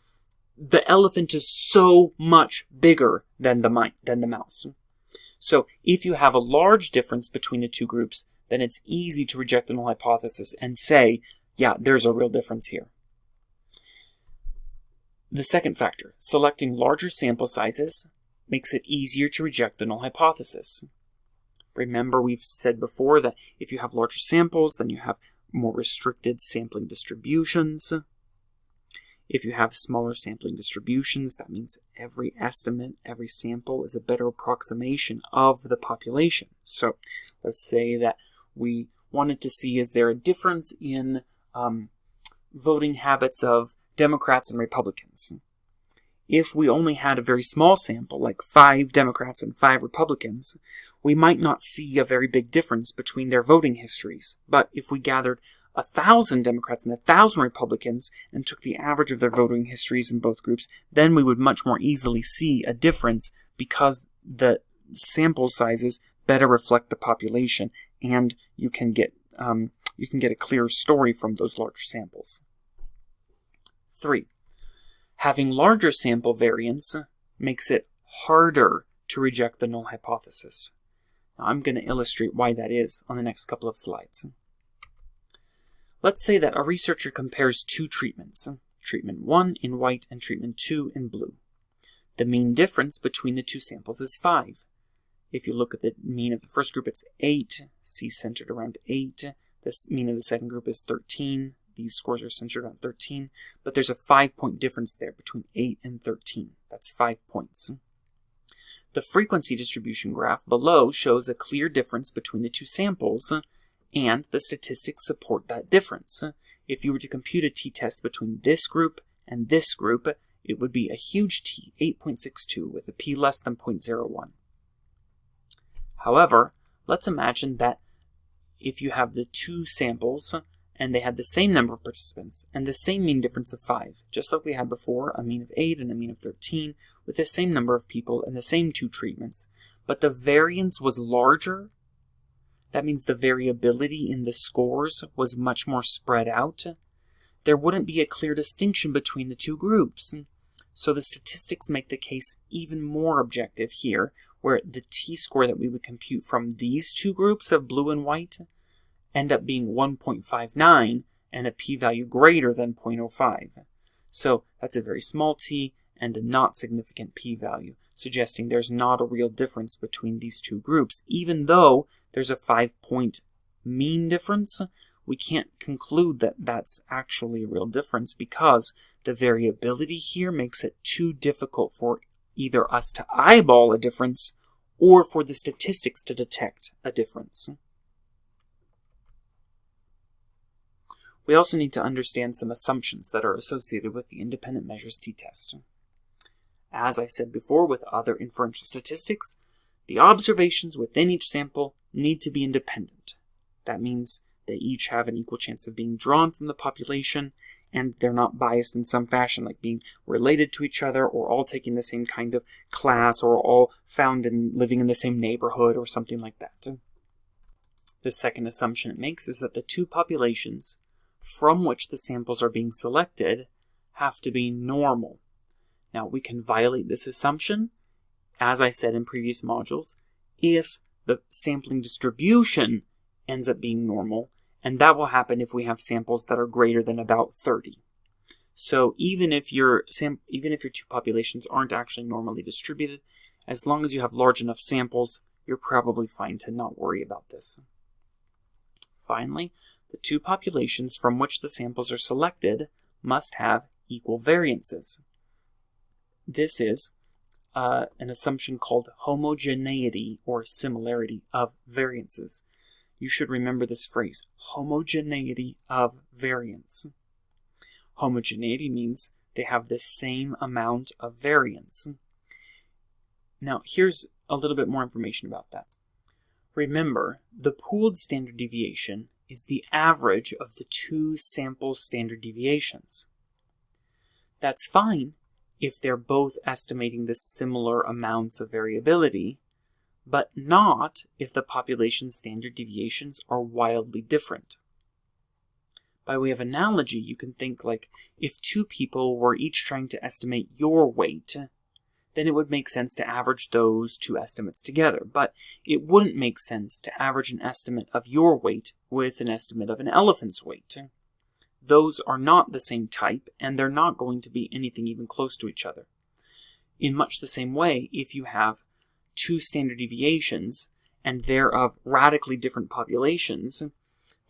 the elephant is so much bigger than the mouse. So if you have a large difference between the 2 groups, then it's easy to reject the null hypothesis and say, yeah, there's a real difference here. The second factor, selecting larger sample sizes, makes it easier to reject the null hypothesis. Remember, we've said before that if you have larger samples, then you have more restricted sampling distributions. If you have smaller sampling distributions, that means every estimate, every sample is a better approximation of the population. So let's say that we wanted to see, is there a difference in voting habits of Democrats and Republicans? If we only had a very small sample, like 5 Democrats and 5 Republicans, we might not see a very big difference between their voting histories. But if we gathered 1,000 Democrats and 1,000 Republicans and took the average of their voting histories in both groups, then we would much more easily see a difference because the sample sizes better reflect the population, and you can get a clearer story from those larger samples. 3. Having larger sample variance makes it harder to reject the null hypothesis. Now, I'm going to illustrate why that is on the next couple of slides. Let's say that a researcher compares 2 treatments, treatment 1 in white and treatment 2 in blue. The mean difference between the 2 samples is 5. If you look at the mean of the first group, it's 8, C centered around 8. The mean of the second group is 13. These scores are centered on 13. But there's a 5-point difference there between 8 and 13. That's 5 points. The frequency distribution graph below shows a clear difference between the 2 samples, and the statistics support that difference. If you were to compute a t-test between this group and this group, it would be a huge t, 8.62, with a p less than 0.01. However, let's imagine that if you have the two samples and they had the same number of participants and the same mean difference of 5, just like we had before, a mean of 8 and a mean of 13, with the same number of people and the same 2 treatments, but the variance was larger, that means the variability in the scores was much more spread out, there wouldn't be a clear distinction between the two groups. So the statistics make the case even more objective here, where the t-score that we would compute from these two groups of blue and white end up being 1.59 and a p-value greater than 0.05. So that's a very small t and a not significant p-value, suggesting there's not a real difference between these two groups. Even though there's a 5-point mean difference, we can't conclude that that's actually a real difference because the variability here makes it too difficult for either us to eyeball a difference or for the statistics to detect a difference. We also need to understand some assumptions that are associated with the independent measures t-test. As I said before with other inferential statistics, the observations within each sample need to be independent. That means they each have an equal chance of being drawn from the population, and they're not biased in some fashion, like being related to each other, or all taking the same kind of class, or all found in living in the same neighborhood, or something like that. The second assumption it makes is that the two populations from which the samples are being selected have to be normal. Now, we can violate this assumption, as I said in previous modules, if the sampling distribution ends up being normal, and that will happen if we have samples that are greater than about 30. So even if your two populations aren't actually normally distributed, as long as you have large enough samples, you're probably fine to not worry about this. Finally, the two populations from which the samples are selected must have equal variances. This is an assumption called homogeneity or similarity of variances. You should remember this phrase, homogeneity of variance. Homogeneity means they have the same amount of variance. Now, here's a little bit more information about that. Remember, the pooled standard deviation is the average of the two sample standard deviations. That's fine if they're both estimating the similar amounts of variability, but not if the population standard deviations are wildly different. By way of analogy, you can think like if two people were each trying to estimate your weight, then it would make sense to average those two estimates together. But it wouldn't make sense to average an estimate of your weight with an estimate of an elephant's weight. Those are not the same type, and they're not going to be anything even close to each other. In much the same way, if you have two standard deviations, and they're of radically different populations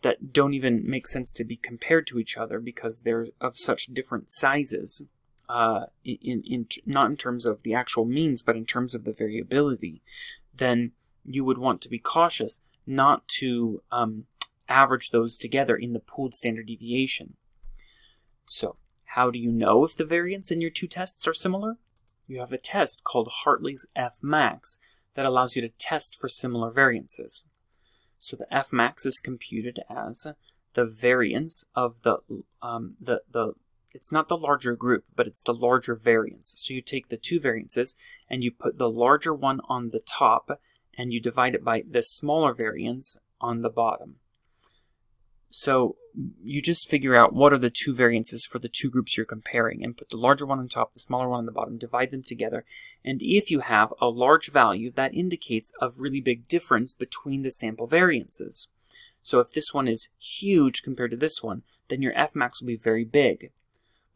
that don't even make sense to be compared to each other because they're of such different sizes, not in terms of the actual means, but in terms of the variability, then you would want to be cautious not to average those together in the pooled standard deviation. So, how do you know if the variance in your two tests are similar? You have a test called Hartley's Fmax that allows you to test for similar variances. So the Fmax is computed as the variance of it's not the larger group, but it's the larger variance. So you take the two variances and you put the larger one on the top and you divide it by the smaller variance on the bottom. So you just figure out what are the two variances for the two groups you're comparing and put the larger one on top, the smaller one on the bottom, divide them together. And if you have a large value, that indicates a really big difference between the sample variances. So if this one is huge compared to this one, then your Fmax will be very big.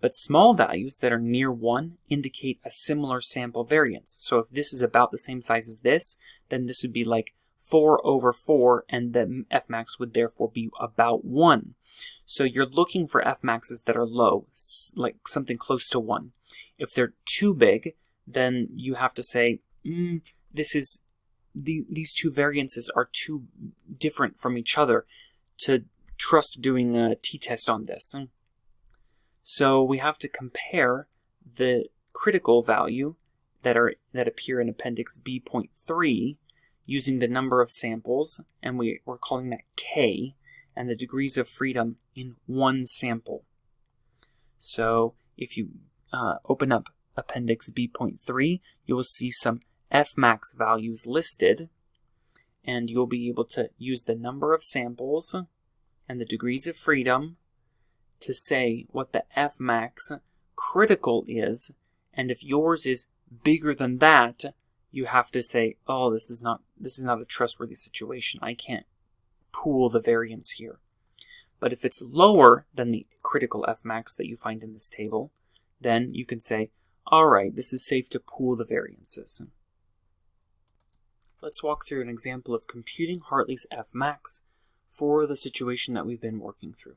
But small values that are near 1 indicate a similar sample variance. So if this is about the same size as this, then this would be like 4 over 4, and the Fmax would therefore be about 1. So you're looking for Fmaxes that are low, like something close to 1. If they're too big, then you have to say, these two variances are too different from each other to trust doing a t-test on this. So we have to compare the critical value that appear in Appendix B.3 using the number of samples, and we're calling that K, and the degrees of freedom in one sample. So if you open up Appendix B.3, you will see some Fmax values listed, and you'll be able to use the number of samples and the degrees of freedom to say what the Fmax critical is, and if yours is bigger than that, you have to say, oh, this is not a trustworthy situation. I can't pool the variance here. But if it's lower than the critical Fmax that you find in this table, then you can say, all right, this is safe to pool the variances. Let's walk through an example of computing Hartley's Fmax for the situation that we've been working through.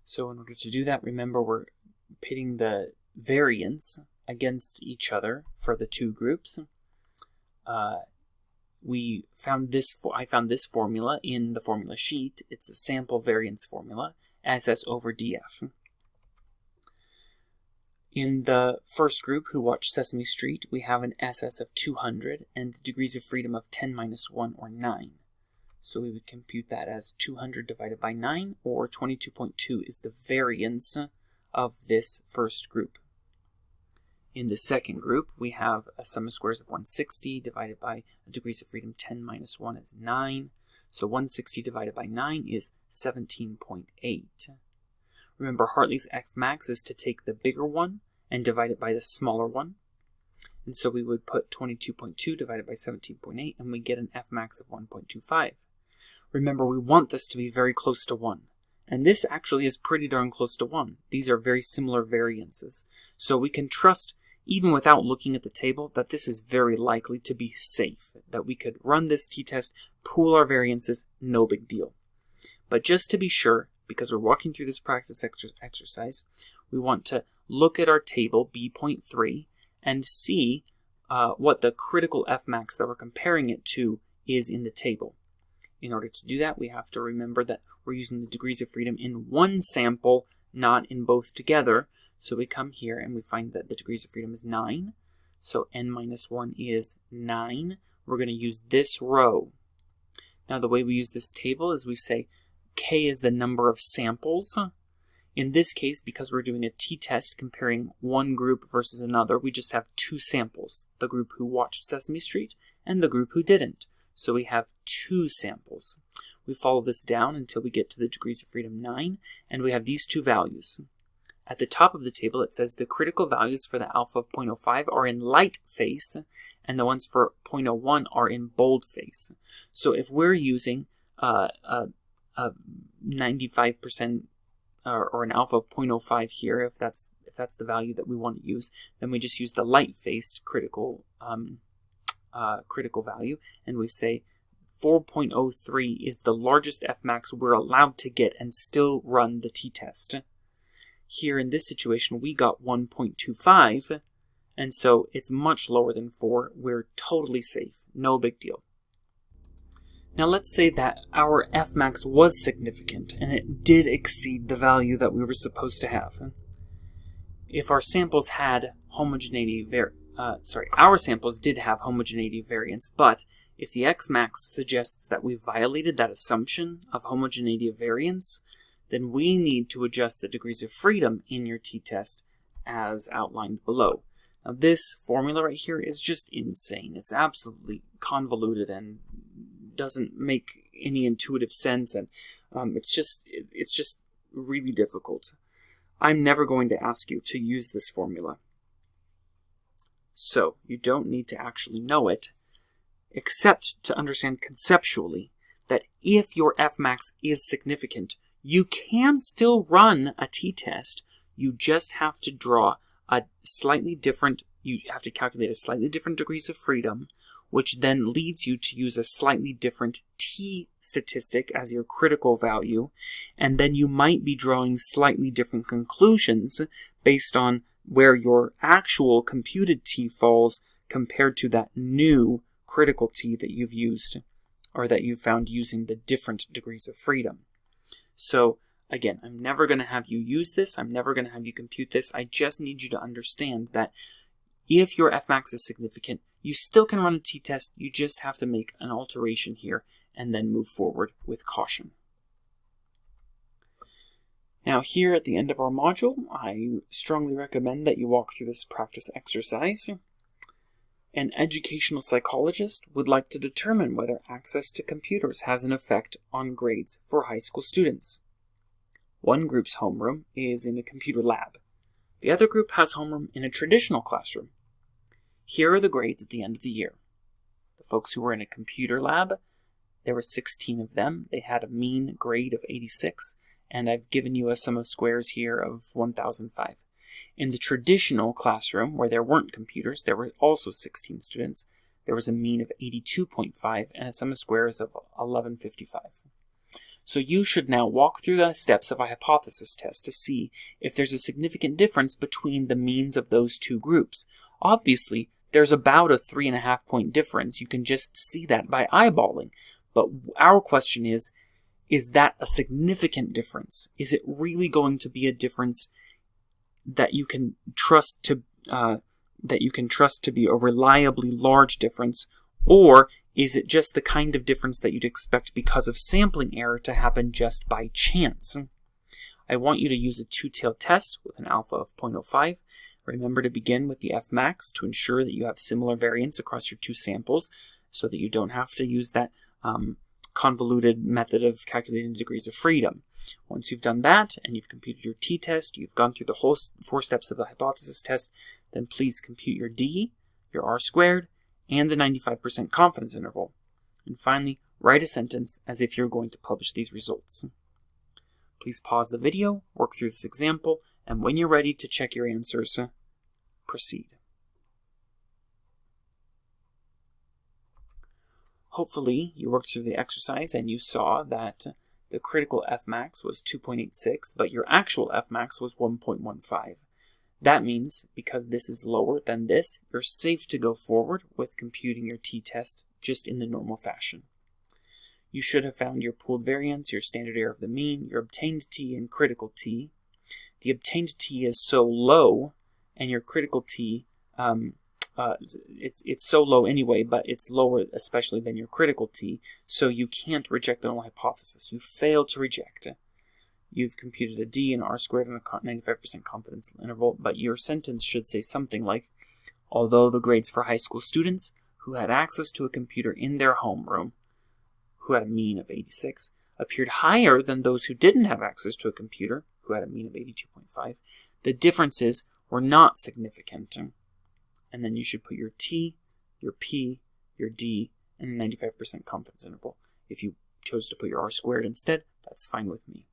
So in order to do that, remember we're pitting the variance against each other for the two groups. I found this formula in the formula sheet. It's a sample variance formula, SS over DF. In the first group who watched Sesame Street, we have an SS of 200 and degrees of freedom of 10 minus 1 or 9. So we would compute that as 200 divided by 9, or 22.2 is the variance of this first group. In the second group, we have a sum of squares of 160 divided by degrees of freedom 10 minus 1 is 9. So 160 divided by 9 is 17.8. Remember, Hartley's Fmax is to take the bigger one and divide it by the smaller one. And so we would put 22.2 divided by 17.8, and we get an Fmax of 1.25. Remember, we want this to be very close to 1. And this actually is pretty darn close to 1. These are very similar variances. So we can trust, even without looking at the table, that this is very likely to be safe, that we could run this t-test, pool our variances, no big deal. But just to be sure, because we're walking through this practice exercise, we want to look at our table, B.3, and see what the critical Fmax that we're comparing it to is in the table. In order to do that, we have to remember that we're using the degrees of freedom in one sample, not in both together. So we come here and we find that the degrees of freedom is 9. So n minus 1 is 9. We're going to use this row. Now the way we use this table is we say K is the number of samples. In this case, because we're doing a t-test comparing one group versus another, we just have two samples, the group who watched Sesame Street and the group who didn't. So we have two samples. We follow this down until we get to the degrees of freedom 9, and we have these two values. At the top of the table, it says the critical values for the alpha of 0.05 are in light face, and the ones for 0.01 are in bold face. So if we're using a 95% or an alpha of 0.05 here, if that's the value that we want to use, then we just use the light-faced critical value, and we say 4.03 is the largest Fmax we're allowed to get and still run the t-test. Here in this situation, we got 1.25, and so it's much lower than 4. We're totally safe. No big deal. Now let's say that our Fmax was significant, and it did exceed the value that we were supposed to have. If our samples had homogeneity our samples did have homogeneity variance, but if the Xmax suggests that we violated that assumption of homogeneity of variance, then we need to adjust the degrees of freedom in your t-test as outlined below. Now this formula right here is just insane. It's absolutely convoluted and doesn't make any intuitive sense, and it's just really difficult. I'm never going to ask you to use this formula. So you don't need to actually know it, except to understand conceptually that if your Fmax is significant, you can still run a t-test. You just have to you have to calculate a slightly different degrees of freedom, which then leads you to use a slightly different t statistic as your critical value, and then you might be drawing slightly different conclusions based on where your actual computed t falls compared to that new critical t that you've used, or that you found using the different degrees of freedom. So again, I'm never going to have you use this. I'm never going to have you compute this. I just need you to understand that If your Fmax is significant, you still can run a t-test. You just have to make an alteration here and then move forward with caution. Now here at the end of our module, I strongly recommend that you walk through this practice exercise. An educational psychologist would like to determine whether access to computers has an effect on grades for high school students. One group's homeroom is in a computer lab. The other group has homeroom in a traditional classroom. Here are the grades at the end of the year. The folks who were in a computer lab, there were 16 of them. They had a mean grade of 86, and I've given you a sum of squares here of 1005. In the traditional classroom, where there weren't computers, there were also 16 students. There was a mean of 82.5 and a sum of squares of 1155. So you should now walk through the steps of a hypothesis test to see if there's a significant difference between the means of those two groups. Obviously, there's about a 3.5 point difference. You can just see that by eyeballing. But our question is that a significant difference? Is it really going to be a difference that you can trust to be a reliably large difference, or is it just the kind of difference that you'd expect because of sampling error to happen just by chance? I want you to use a two-tailed test with an alpha of 0.05. Remember to begin with the Fmax to ensure that you have similar variance across your two samples so that you don't have to use that convoluted method of calculating degrees of freedom. Once you've done that and you've computed your t-test, you've gone through the whole 4 steps of the hypothesis test, then please compute your d, your r-squared, and the 95% confidence interval. And finally, write a sentence as if you're going to publish these results. Please pause the video, work through this example, and when you're ready to check your answers, proceed. Hopefully, you worked through the exercise and you saw that the critical Fmax was 2.86, but your actual Fmax was 1.15. That means, because this is lower than this, you're safe to go forward with computing your t-test just in the normal fashion. You should have found your pooled variance, your standard error of the mean, your obtained t, and critical t. The obtained t is so low, and your critical t, it's so low anyway, but it's lower especially than your critical t, so you can't reject the null hypothesis. You fail to reject. You've computed a d and r-squared and a 95% confidence interval, but your sentence should say something like, although the grades for high school students who had access to a computer in their homeroom, who had a mean of 86, appeared higher than those who didn't have access to a computer, who had a mean of 82.5, the differences were not significant. And then you should put your t, your p, your d, and a 95% confidence interval. If you chose to put your r-squared instead, that's fine with me.